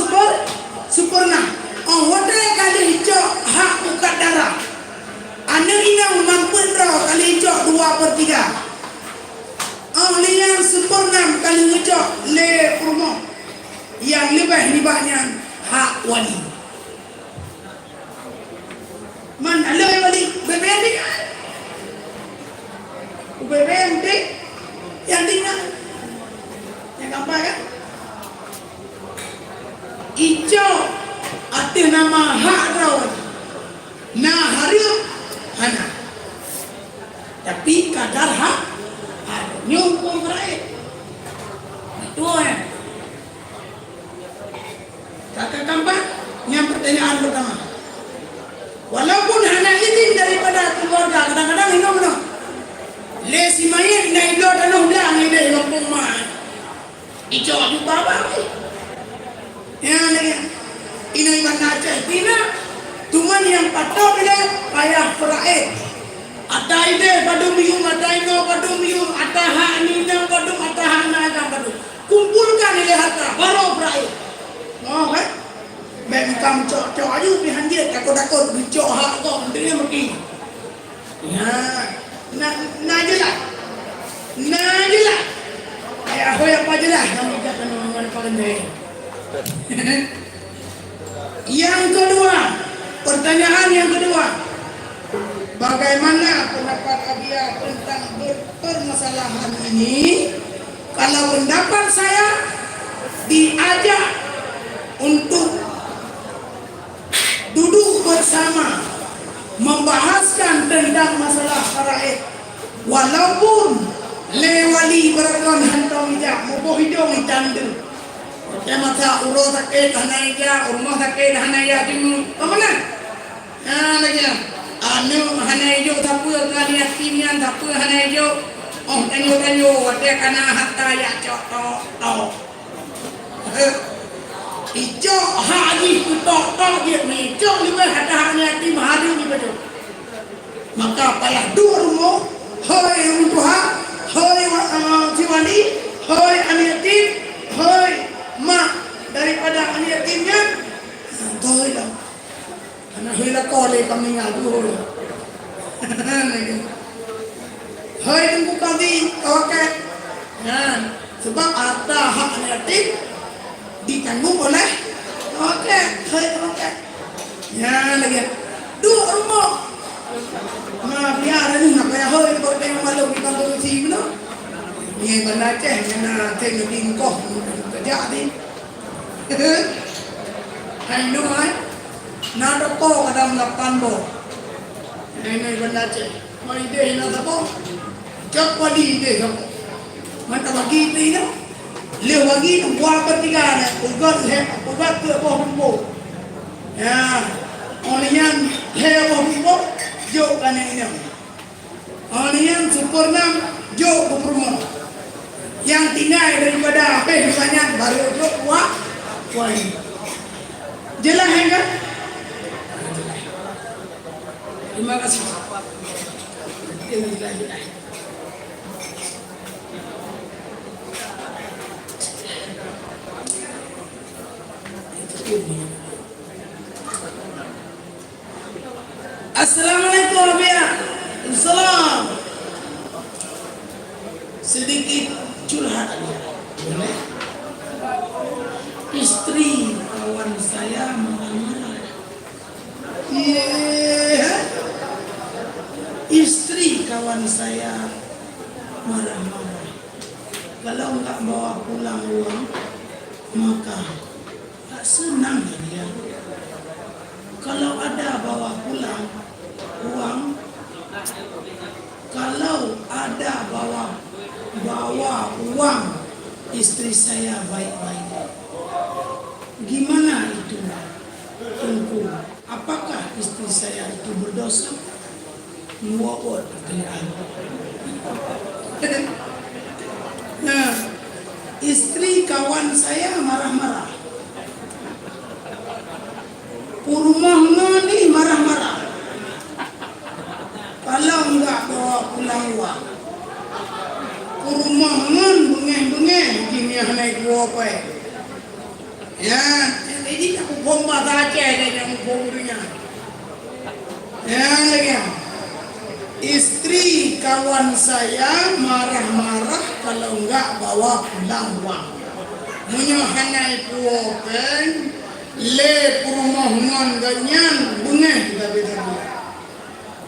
superna. Wadai kali cak hak buka darah. Anak inang mampu kali cak 2/3. Lian sempurna kali ngecok le rumah. Yang lebih-lebihnya hak wali. Mana le wali? BBM ni kan? BBM ni yang tinggal. Yang apa kan? Ijo ada nama hak rawat. Nah hari hana. Tapi kadar hak nyumpung berai. Itu ya. Kakak kampak yang pertanyaan pertama. Walaupun hanya izin daripada keluarga, kadang-kadang ini lesi mayat na ilo tanong lang ini lompong mah. Ijo adu baba. Ya lagi. Ini mana cina tuman yang patok ile payah berai. Ada ide padu miung, ada ino padu miung, ada hak nina padu, ada hak naga padu. Kumpulkan ile harta, baru berai. Oh kan? Memang cok aja pihan dia takut-takut dicok hak kau dia mesti. Ya, najelah. Ayah aku yang pajelah kamu kata orang pandai. Yang kedua, pertanyaan yang kedua. Bagaimana pendapat Abia tentang permasalahan ini? Kalau pendapat saya diajak untuk duduk bersama membahaskan tentang masalah faraid, walaupun lewali berakon hantam ija muboh hidung itandu mata uro sakit hanaija rumah sakit hanaija timu mana lagi anu hanaijo tapu kali yatimnya tapu hanaijo tanyo wate kana hatta ya to ijo haji to dia ni ijo lima hatta hanya yatim hadu ni betul maka payah dua rumah hoi untuha hoi jiwali hoi anak yatim hoi mak daripada anak yatimnya hoi lah karena hila kole kami ngadu hoi tunggu kami kawakan sebab ada hak anak yatim ditanggung oleh kawakan hoi kawakan ya lagi dua rumah nah biar ni nak payah hoi kau tengok malu kita berusi benar ni benar ceh kena tengok tingkoh kerja ni hai nu hai nada po kadang lapan bo ini benar ceh mai deh nada po Cak wali deh kamu. Mata bagi itu ini. Leu bagi itu buah ketiga ni. Ugat ke bawah rumbo. Ya. Olian leu bawah rumbo. Jo kan yang ini. Olian sempurna. Jo berumur. Yang tinggal daripada apa banyak baru jo wah. Wah. Jelas kan? Terima kasih. Assalamualaikum ya. Assalam. Sedikit curhat boleh? Istri kawan saya marah-marah. Istri kawan saya marah-marah. Kalau enggak bawa pulang uang, maka tak senang dia. Kalau ada bawa pulang uang, kalau ada bawa uang, istri saya baik-baik. Gimana itu? Tunggu, apakah istri saya itu berdosa? Muawat pertanyaan. Nah, istri kawan saya marah-marah. Rumahnya ni marah-marah. Kalau enggak bawa pulang uang, rumahnya bengeng-bengeng gini naik apa? Ya, jadi aku bomba saja yang bombunya. Ya, lagi. Istri kawan saya marah-marah kalau enggak bawa pulang uang. Menyohanai puopen, le perumahan ganyan, bengeh kita.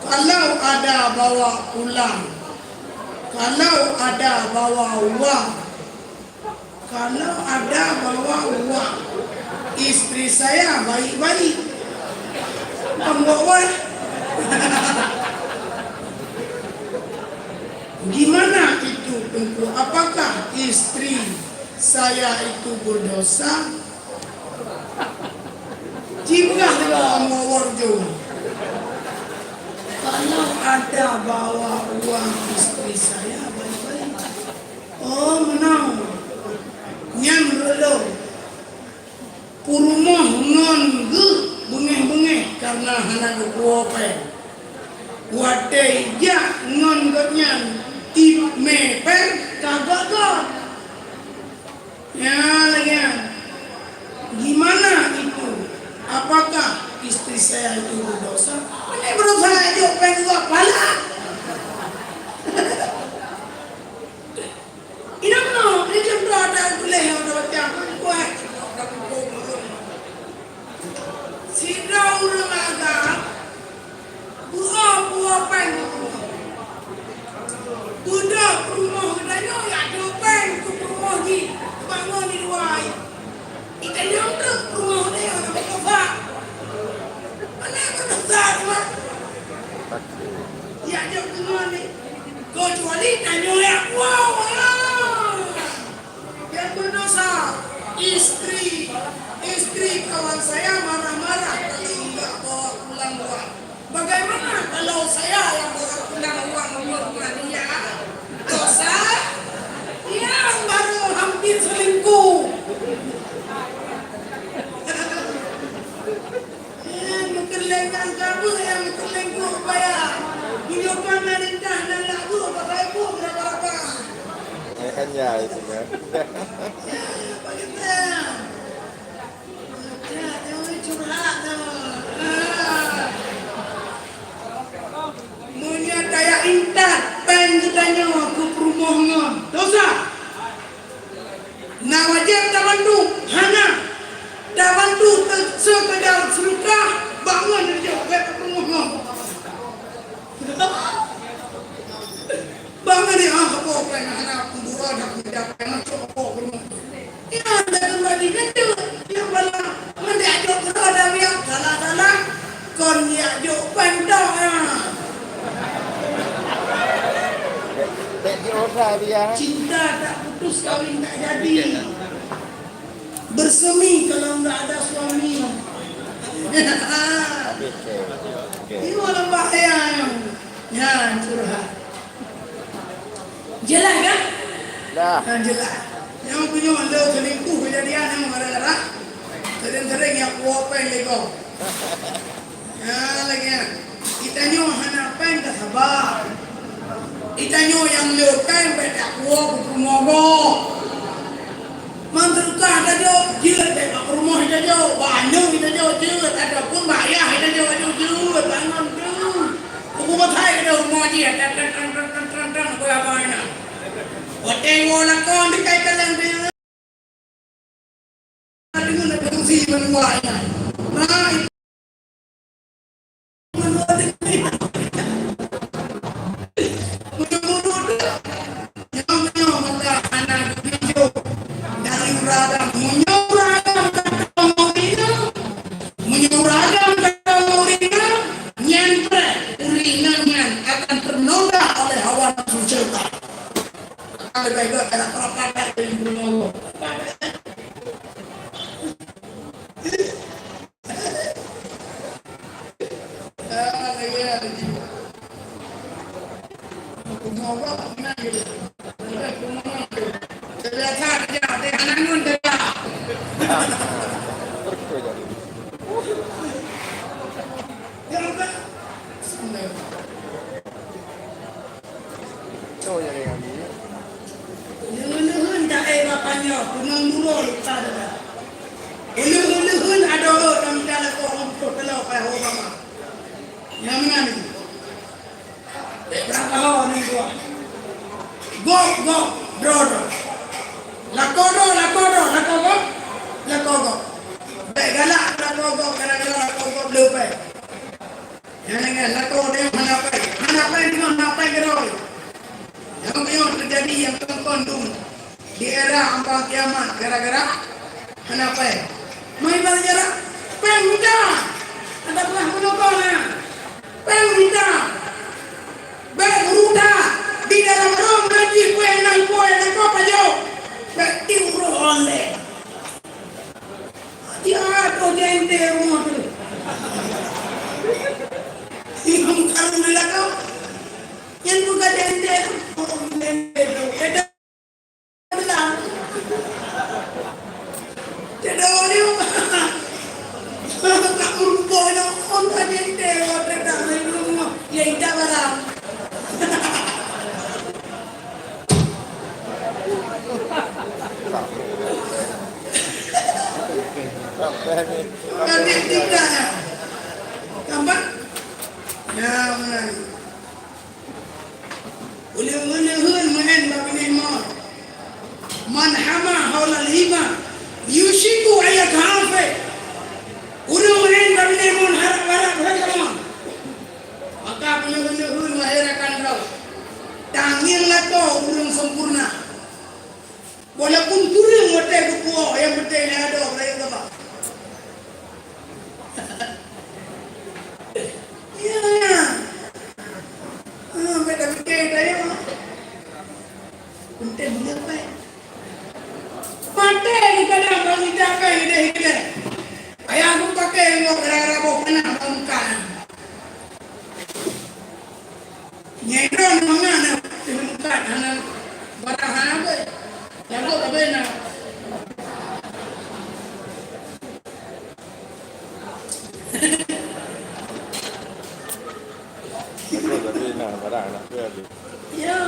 Kalau ada bawa pulang, kalau ada bawa uang, istri saya baik-baik. Membawa. Gimana itu tentu? Apakah istri saya itu berdosa? Jika warjo, kalau ada bawa uang istri saya baik-baik. Oh menang, nyam relo, kurumah ngon ge bengeh-bengeh karena hana kuope. Wadai ja ngon ganyan tip meper kagak. Ya lagi. Gimana itu? Apakah istri saya itu berdosa? Ini berdosa aja pengen gua pala. Ini mana? Ini kan ada boleh ada tiap kuat. Si Raul agak buah pengen. Budak rumah katanya ya dopen ke rumah ni bangun di luar. Ikan yang tu rumah dia nak berkofa. Mana berdosa tu? Ya dia rumah ni. Kecuali tanya ya wow. Yang berdosa istri kawan saya marah-marah kalau enggak bawa pulang uang. Bagaimana kalau saya yang bawa pulang uang rumah dia? Dosa yang baru hampir selingkuh. Menkelengkan kamu yang menkelengkuh bayar. Hidupkan rendah dan lagu pakai bu berapa-berapa. Kan ya itu kan. Begitu. Ya, jangan curhat Munya daya intat pen katanya ke perumahan. Dosa. Nah wajib tawandu hana tawandu sekedar serukah bangun dia ke perumahan. Bangun dia apa pen hana pemburu ada tidak pen apa perumahan. Ya ada kembali itu dia bala mendiajak berada dia salah kon dia jo pen dah. orang dia. Cinta tak putus, kawin tak jadi. Bersemi kalau nggak ada suami. Ini malah bahaya. Ya, curhat. Jelas kan? Dah. Jelas. Yang punya anda selingkuh kejadian yang mengarah-arah. Sering-sering yang kuapen lego. Ya lagi. Kita nyo hana pen tak sabar. Kita nyo yang lekan pada kuah kumogo. Manteruka ada jo jilat pada rumah ada jo, banyu ada jo jilat, ada pun bayar ada jo jilat, bangun tu. Aku matai ada rumah dia, tan kau apa ini? Hotel orang kau dikai kalang dia. Dengan ada fungsi menuanya. Nah, di era ambang kiamat gara-gara kenapa? Main berjarak, pengminta, ada belah menopolnya, pengminta, beruda di dalam rumah lagi kue naik apa jauh, bertiuruh oleh, dia tuh jente rumah tu, yang kalau melakukan, yang bukan jente, orang jente tu, Man hama haula lima yushiku ayak hafe udah main babine mon harap harap maka penyuhun melahirkan kau tanginlah kau urung sempurna walaupun turun motel kupuo yang penting ada orang apa ya beda fikir saya penting berapa pakai kadang kami capek ide ayah aku pakai mau gara-gara bawa kena muka nyedon mengana muka hana barang apa yang kau tak benar Tapi nah barang nak tu. ya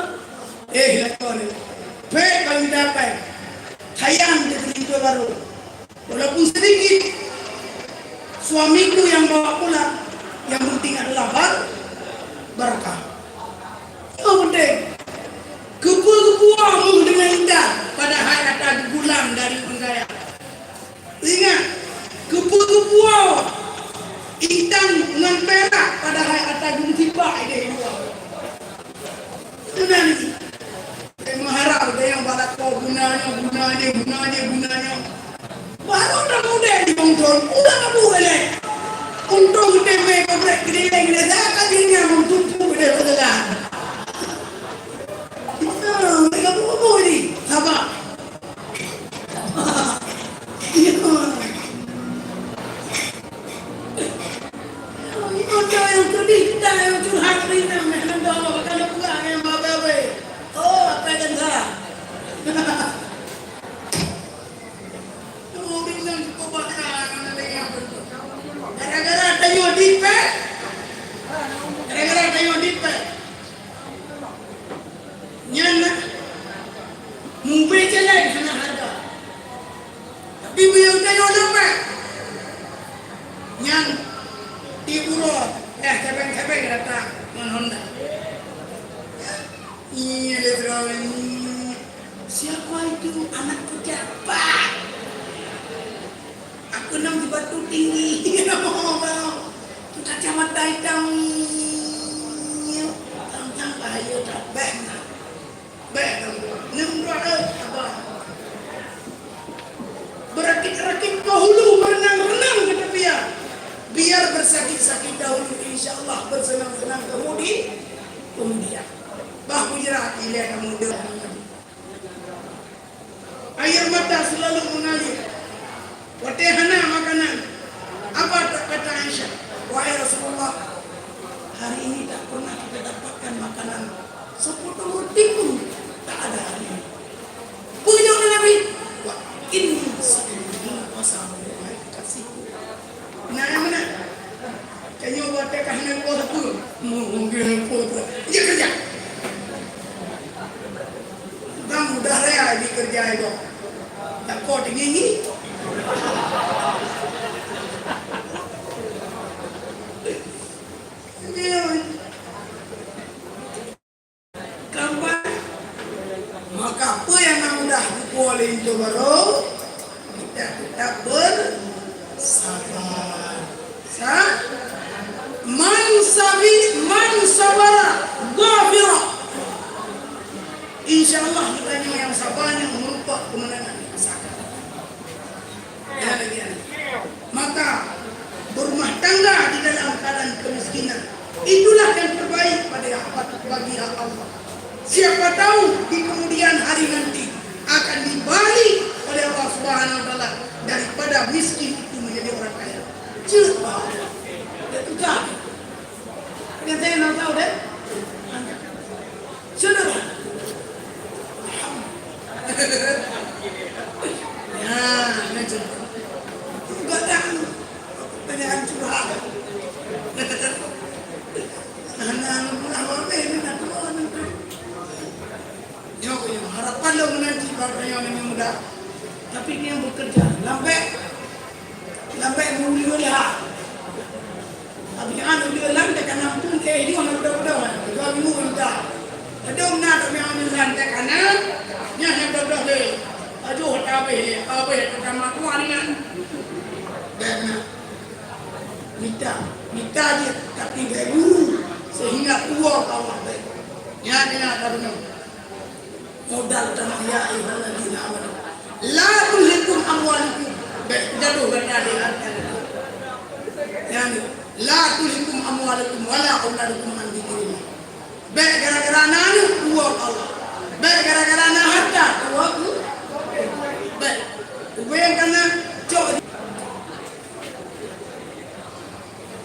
lakon kami dapat sayang itu baru walaupun sedikit suamiku yang bawa pulang yang penting adalah berkah yang penting kepu-kepuamu dengan indah pada hari ada bulan dari penggaya ingat kepu-kepuamu hitam dengan perak pada hari ada tiba ide dua itu nanti mengharap ada yang balat kau gunanya baru dah mudah dibangun udah tak boleh untung kita mereka gede saya kan dia untuk tu dia betul Tunggu ini, sabar. Iya. Ada yang sedih, ada yang curhat ini, memang kalau kalau bukan yang babe. Oh, apa yang salah? Oh, bilang cukup bakal ada yang betul. Gara-gara tanya dipe, gara-gara tanya dipe. Nyana, mungkin celai sana harga. Tapi beliau tanya dipe, nyan tiburo, cepeng datang Honda. Iya letron. Siapa itu anak pejabat? Aku nam di batu tinggi. Kacamata hitam. Tang bahaya tak baik. Baik. Nembrada apa? Berakit-rakit ke hulu, berenang-renang ke tepian. Biar bersakit-sakit dahulu, insyaAllah bersenang-senang kemudian. Bah mujarah ilah kamu dengar. Air mata selalu mengalir. Watehana makanan. Apa kata Aisyah? Wahai Rasulullah, hari ini tak pernah kita dapatkan makanan sepotong roti pun tak ada hari ini. Punya Nabi. Wah, ini sebenarnya pasangan kasihku. Nah, yang mana? Kayaknya buat kahina kau satu. Mungkin kau tu. Kerja. Dah mudah raya di kerja itu. Tak kau tinggi. Kapan? Maka apa yang mudah boleh itu baru kita bersabar. Man sabara ghafira. Insyaallah kita ini yang sabar yang merupakan kemenangan yang sangat. Ya lagi. Maka berumah tangga di dalam keadaan kemiskinan itulah yang terbaik bagi Allah. Siapa tahu di kemudian hari nanti akan dibalik oleh Allah Subhanahu wa taala daripada miskin itu menjadi orang kaya. Cepat. Enggak. Yang saya nak tahu deh. Saudara. Ya, macam. Enggak dah. Pertanyaan curhat. Anak-anak ini nak keluar nanti. Yo, harapan lo menanti partai yang muda. Tapi dia bekerja. Lampai muli lah. Tapi anu dia lantai kanan pun dia orang budak-budak. Dua minggu dah. Ada nak kami ambil lantai kanan. Yang budak-budak dia. Aduh, apa pertama tu arian. Dan minta dia tapi dia dulu sehingga tua kawan dia. Ya dia tak benar. Modal tanah ya ayyuhalladzina amanu. La tulhikum amwalukum. Jatuh benda dia. Yani la tulhikum amwalukum wala auladukum an dzikrillah. Baik gara-gara nanu tua Allah. Baik gara-gara na harta tua ku. Baik. Ubeng kana cok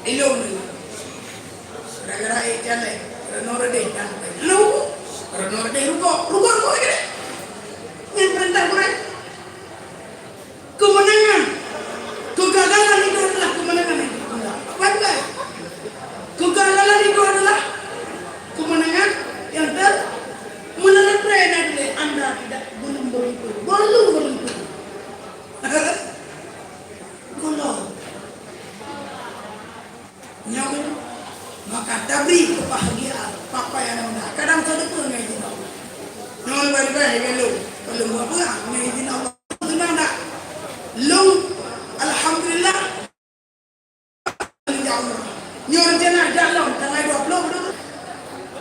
ilmu gara-gara ikan renor deh kan renor deh ruko ini yang perintah gue kemenangan kegagalan itu adalah kemenangan itu apa kegagalan itu adalah kemenangan yang menelepon adalah anda belum beruntung nyawa maka tabri kebahagiaan papa yang muda kadang sedekah dengan izin Allah nol baik-baik kalau apa dengan izin Allah senang tak lu alhamdulillah nyor jana dalam tanggal 20 tu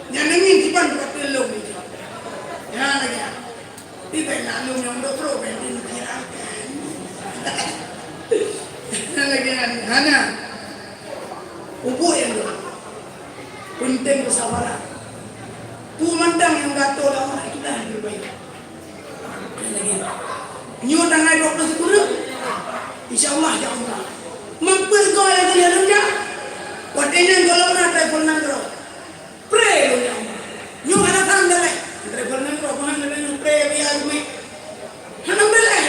yang ingin tiban kata lu ya lagi tiba lalu yang doktor penting kirakan lagi hana ubu yang dulu penting kesabaran pemandang yang gatal lama itulah yang terbaik Nyo tanggal 20 insyaallah ya Allah. Mampir kau yang kalian aja. Waktunya kalau nak travel nangro. Pray lo ya Allah. Nyo ada tanggal le. Travel nangro bahan dengan pray biar me. Alhamdulillah.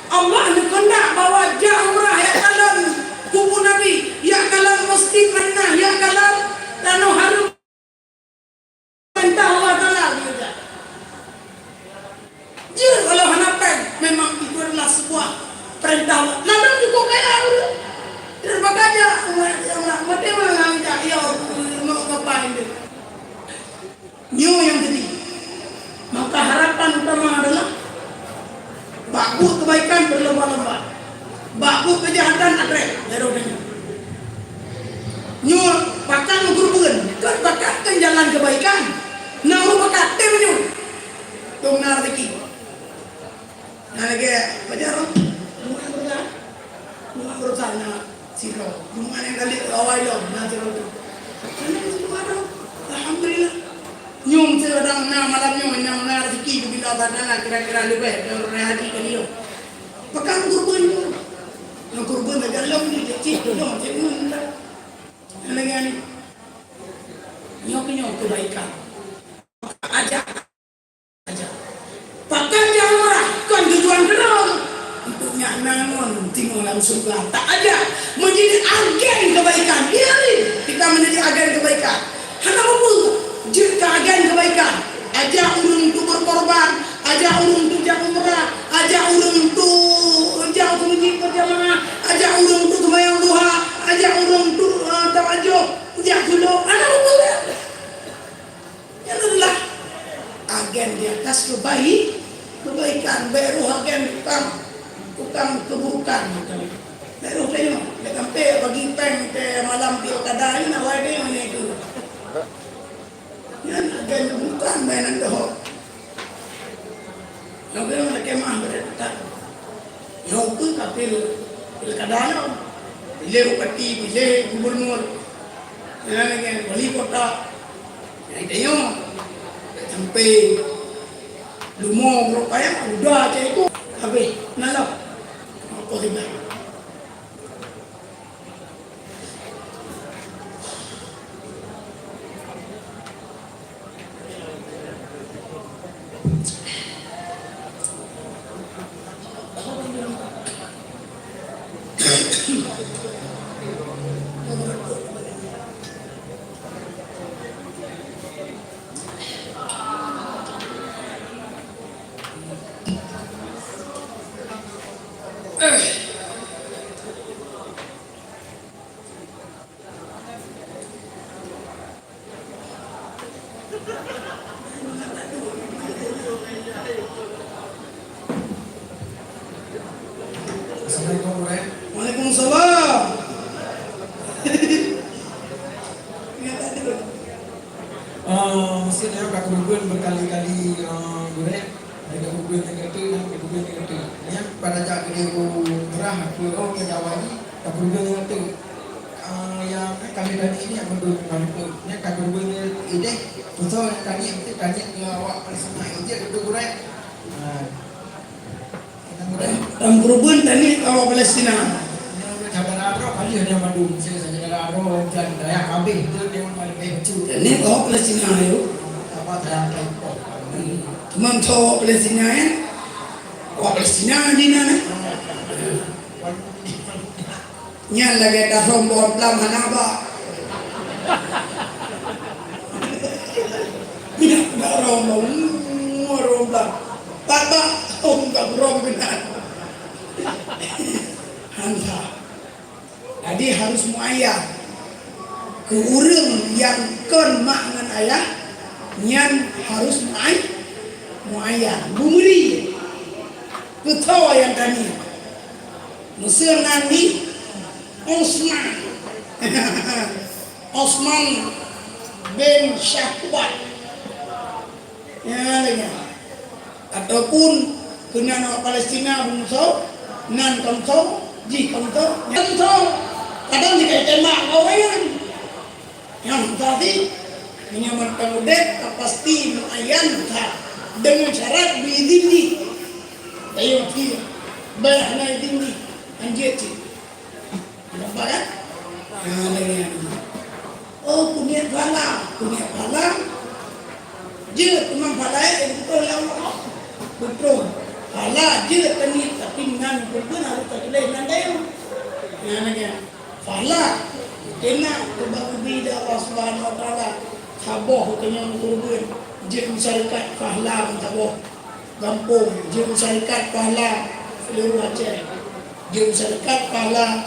Allah nak bawa umrah ya kalam kubu Nabi, ya kalam Masjid Madinah, ya kalam Danau Harum. Perintah Allah Taala juga. Jika kalau hanapan memang itu adalah sebuah perintah Allah. Lalu juga kayak terbaca Allah mati mengangkat ya mau ngapain dia. Nyo yang tadi. Maka harapan utama adalah baku kebaikan berlomba-lomba. Baku kejahatan ada darahnya. Nyo bakal ngurupun kan bakatkan jalan kebaikan. Namu bakat temnyo. Tungnar rezeki. Nalage pajaran. Bunga bersana siro. Bunga yang kali awal lo nanti lo. Alhamdulillah. Nyum sedang malam nyum rezeki bila badana kira-kira lebih orang hati kalian. Pekan kurban itu. Yang kurban dalam ni cik dong cik mun. Lagi nyok kebaikan. Aja. Pakai jawara kan tujuan kenal untuknya namun tinggal langsung tak ada menjadi agen kebaikan. Iya nih kita menjadi agen kebaikan. Hanya jika agen kebaikan, ajak orang untuk berkorban, ajak orang untuk jaga umrah, ajak orang untuk jauh masjid berjamaah, ajak orang untuk sembahyang duha, ajak orang untuk tawajuh, ajak dulu, anak boleh. Yang adalah agen di atas kebaikan, baru agen tukang keburukan. Baru tanya, sampai bagi peng malam pilkada ini awal dia mana itu. Yan agen bukan mainan doh. Yang bilang ada kemah berdekat. Yang pun kapil pilkadanya, pilih bupati, pilih gubernur, yang lagi wali kota. Yang itu sampai lumo berupaya udah aja itu habis nalap apa tiba. Waalaikumsalam. Mesti dia kat kubun berkali-kali goreng. Ada kubun yang kata, kubun yang kata. Yang pada jaga dia murah, orang yang Jawa ni, kat kubun yang kata. Yang kami tadi ini yang berdua dengan yang kat kubun yang ide. Betul yang tadi itu tadi awak bersama itu ada goreng. Dalam kurban tadi awak Palestina. Jaga Arab kali hanya Bandung. Saya saja jaga Arab dan Dayak Kabeh itu dia malah lebih kecil. Ini awak Palestina itu. Apa dalam kelompok. Teman awak Palestina ya. Awak Palestina di mana? Nya lagi dah rombong dalam hanaba. Tidak dah rombong Baba, enggak rombongan. Hansa. Jadi harus muayah. Ke urang yang kon mak ngan ayah, nyan harus muayah. Bumuri. Ketawa yang tadi. Mesir nanti Osman bin Syahwat. Ya. Ataupun kena orang Palestina bungso, nan kamso, ji kamso, kamso. Kadang jika tembak kawayan, yang tadi menyamarkan udek pasti muayyan dengan syarat biidini. Tayo ti bayar na tinggi anjir ti. Nampak kan? Lagi yang ini. Oh punya pala. Je teman pala itu betul ya Allah. Betul. Pala je tani tapi ngan betul harus tak boleh nandayo. Lagi pala kena kebahagiaan Allah Subhanahu Wa Taala. Saboh kenyang kurban. Je masyarakat pahala saboh. Kampung, je masyarakat pahala seluruh Aceh. Je masyarakat pahala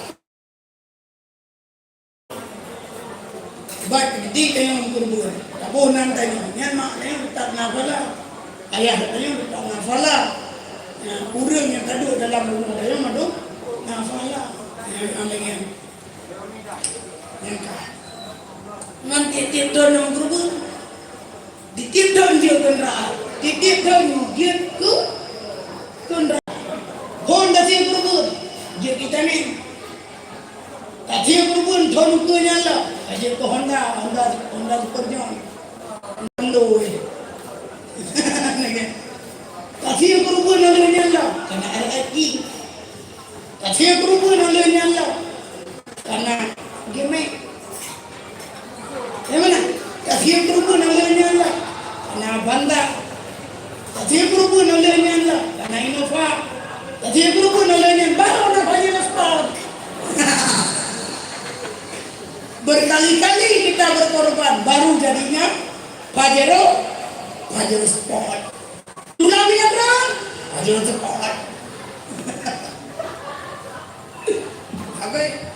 baik gede kayong kurban. Tabuh nanti yan maknanya letak nafala. Ayah tayo letak nafala. Urang yang kaduk dalam rumah tayo maduk nafala. Yang kah. Nanti tiap tahun yang kurban. Di tiap tahun dia kenderaan. Di tiap tahun dia ke kenderaan. Honda tiap kurban. Dia kita ni. Tadi kurban tahun ke nyala. Aja ko Honda Superjon. Honda we. Tadi kurban oleh nyala. Karena RRI. Tadi kurban oleh nyala. Karena game. Mana? Tadi kurban oleh nyala. Karena Banda. Tadi kurban oleh nyala. Karena Innova. Tadi kurban oleh nyala. Baru nak Pajero Sport. Berkali-kali kita berkorban, baru jadinya Pajero Sport. Sudah punya brand, Pajero Sport. Apa? Ya.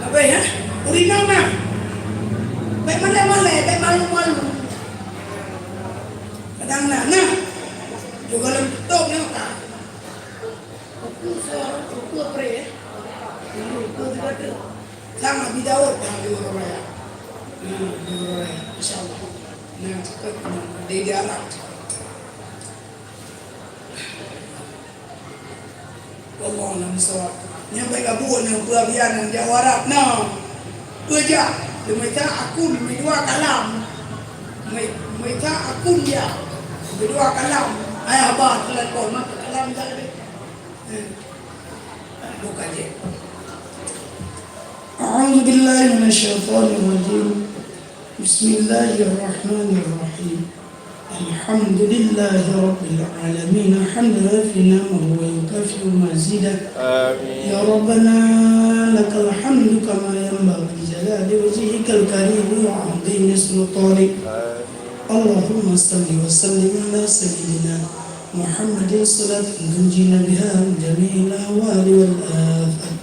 Apa ya? Urinang na. Baik mana-mana, baik malu-malu. Kadang na. Juga lentok ni tak. Aku apa ya? Aku tidak ada. Sama bidawat yang di Raya. Di Raya, insyaAllah. Nah, cepat di Arab. Allah alam sawab. Yang baik abu yang pelabian yang Jawa Arab. Nah, kerja. Mereka akun dua kalam. Mereka akun dia dua kalam. Ayah abah telepon maka kalam tak ada. Buka je. A'udzu billahi minasyaitonir rajim. Bismillahirrahmanirrahim. Alhamdulillahi Rabbil Alamin. Hamdan lafina wa yukafi mazidah. Ya Rabbana lakal hamdu kama yanbaghi li jalali wajhikal karim wa 'azimi sultanik. Allahumma salli wa sallim ala sayyidina Muhammadin salatan tunjina biha min jami'il ahwali wal afat.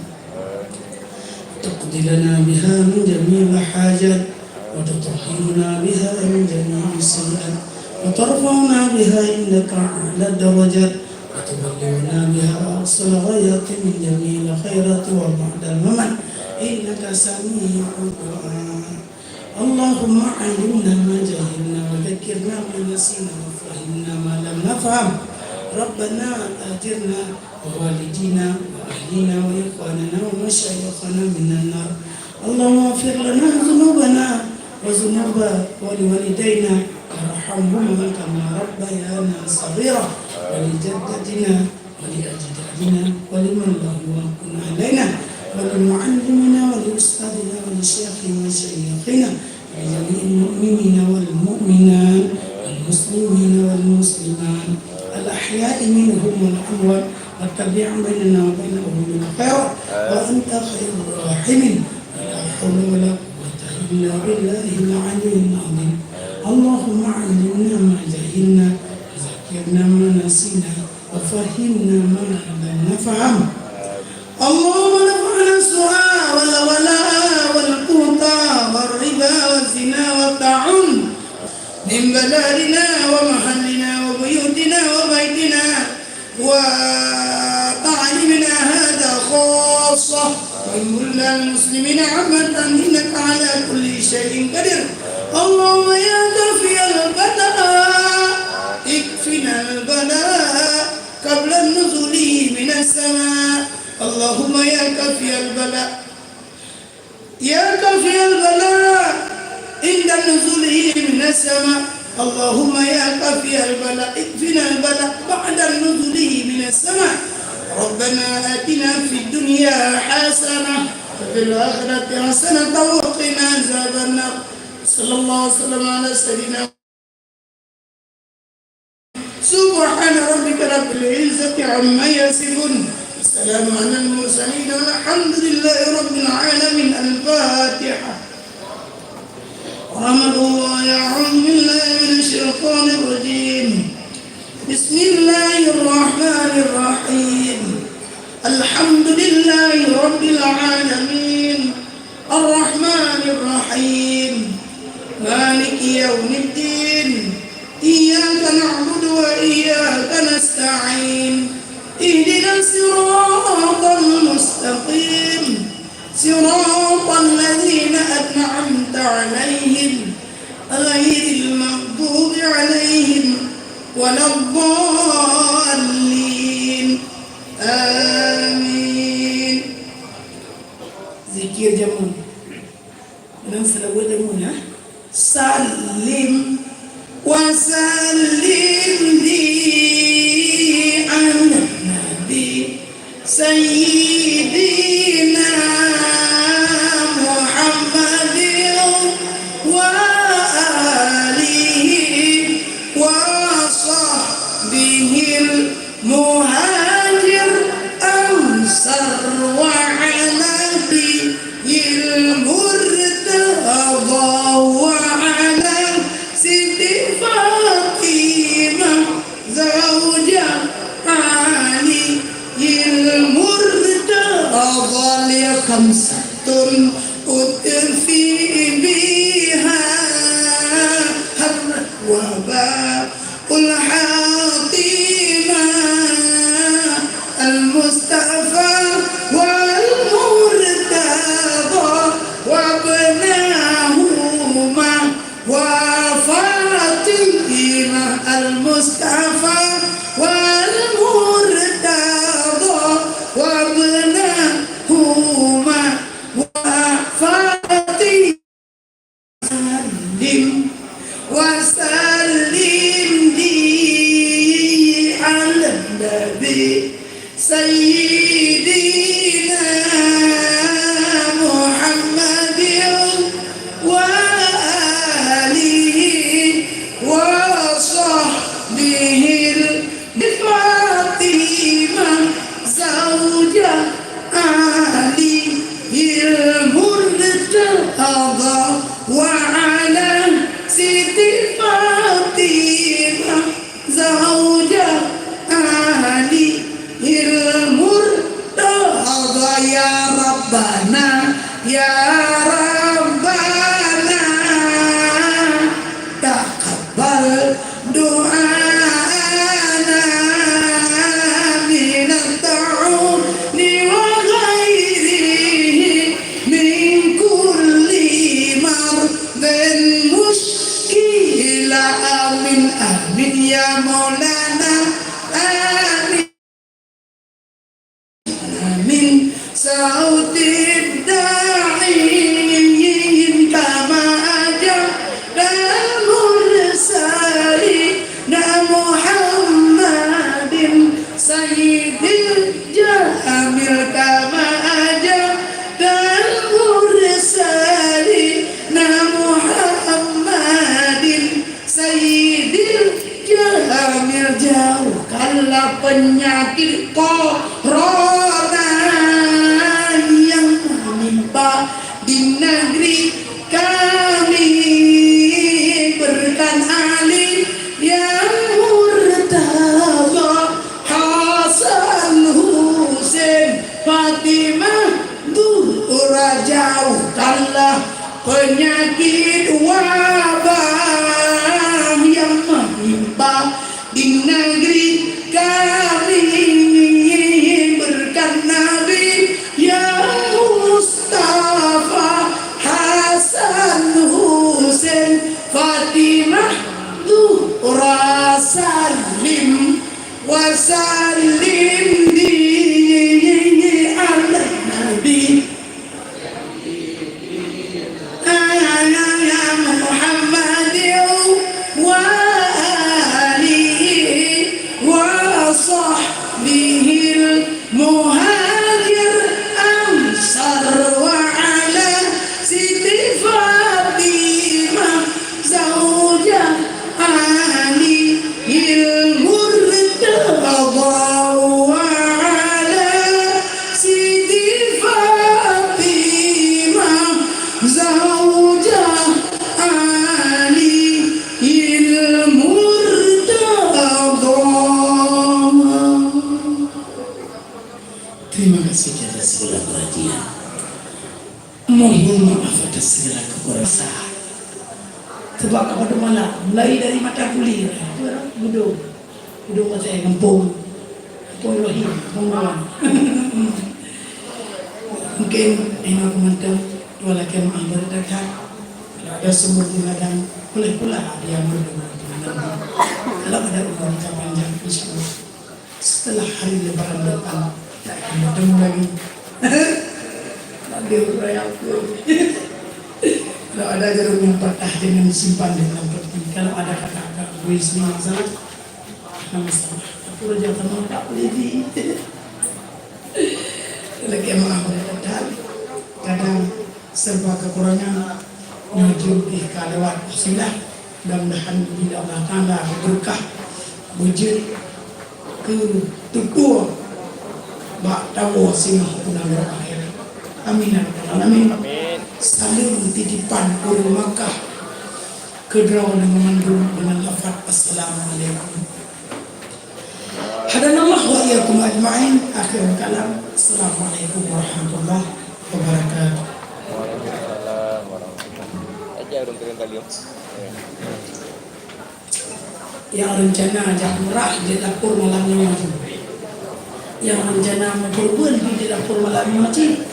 Taqdi lana biha min jami'il hajat wa tutahhiruna biha min jami'is sayyi'at. وترفعنا بها عندك أعلى الدرجات وتبلغنا بها أقصى الغايات من جميع الخيرات وبعد الممات إنك سميع الدعاء. اللهم علمنا ما جهلنا وذكرنا ما نسينا وفهمنا ما لم نفهم. ربنا آجرنا ووالدينا وأهلنا وإخواننا ومشايخنا من النار. اللهم اغفر لنا ذنوبنا وذنوب ولوالدينا وارحمهما كما ربيانا صغيرا ولجدتنا ولأجدادنا ولمن له حق علينا ولمعلمنا ولأستاذنا ولشيخنا وشيخنا ولجميع المؤمنين والمؤمنات والمسلمين والمسلمات الأحياء منهم والأموات واتبع بيننا وبينهم بالخير وأنت خير الراحمين. لا حول ولا قوة إلا بالله العلي العظيم. اللهم علمنا ما جهلنا وذكرنا ما نسينا وفهمنا ما لم نفهم. اللهم نفعنا السؤال والولاء والقوطاء والربا والزنا والطاعون من بلادنا ومحلنا وبيوتنا وبيتنا وتعليمنا هذا خاصة كل المسلمين عامة إنك على كل شيء قدير اللهم يا كافي البلاء اكفنا البلاء قبل النزول من السماء اللهم يا كافي البلاء يا كافي البلاء عند النزول من السماء اللهم يا كافي البلاء اكفنا البلاء بعد النزول من السماء ربنا آتنا في الدنيا حسنة وفي الآخرة حسنة وقنا عذاب النار صلى الله وسلم على سيدنا سبحان ربك رب العزة عما يصفون السلام على المرسلين والحمد لله رب العالمين الفاتحة رحمة الله أعوذ بالله من الشيطان الرجيم بسم الله الرحمن الرحيم الحمد لله رب العالمين الرحمن الرحيم مالك يوم الدين إياك نعبد وإياك نستعين اهدنا الصراط المستقيم صراط الذين أنعمت عليهم غير المغضوب عليهم ولا الضالين آمين zikir jamun dan selawat jamun ya salim wa salim di ala nabi sayyidina muhammadin wa alihi wa sahbihil muhajir ansar wa alabi المرتضى وعلى سيد فاطمة زوجة علي المرتضى لخمسة أترفي بها وباء الحاطمة المصطفى وابناهما وفاطمة المصطفى والمرتضى وابناهما وفاطمة وسلم دي على النبي سيدنا محمد وآله وصحبه الفاطمة زوجة علي المرتضى وعلى سيد فاطمة زوجة علي المرتضى يا ربنا يا ربنا تقبل دعاءنا من الطاعون وغيره من كل مرض مشكلة آمين آمين يا مولانا آمين آمين صوت الداعين كما أجاب المرسلين محمد سيد الجامل كما أجاب المرسلين محمد سيد الجامل jauhkanlah penyakit corona yang menimpa di negeri kami, berkan Ali yang murtadha Hasan Husain Fatimah Zahra, jauhkanlah penyakit wabah yang menimpa di negeri kami, berkat Nabi yang Husain Fatimah Zuhra salim wasallim di ala nabi Muhammad wa alihi wa sahbihi muhajir ansar wa ala siti Fatimah zaujah Ali murtada wa ala siti Fatimah zaujah Ali murtada. Terima kasih atas segala perhatian. Mohon maaf atas segala kekurangan. Sebab pada malam mulai dari mata kuliah itu orang budung saya kampung Rohim Pengawang. Mungkin ini aku mantap walaupun maaf berdekat kalau ada sumber di ladang boleh pula dia berdoa. Kalau ada umur kita panjang insyaallah setelah hari lebaran depan tak akan bertemu lagi. Nanti beraya aku. Kalau ada jarum yang patah jangan disimpan dalam peti. Kalau ada kata-kata gue sendiri yang salah, nama salah. Aku raja kamu tak boleh di. Lagi maaf berkata, kadang serba kekurangan menuju lewat silah. Mudah-mudahan bila Allah Taala berkah wujud ke tukur bak tahu singa punang akhir. Amin ya rabbal alamin. Saling titipan urung Makkah kedraw dan memandung dengan lafaz assalamualaikum. Hadanallah wa iyyakum ajma'in. Akhirul kalam. Assalamualaikum warahmatullahi wabarakatuh. Waalaikumsalam warahmatullahi. Aja urung kirim kalian. Yang rencana ajak murah di dapur malamnya maju. Yang rencana mau berbuat di dapur malamnya maju.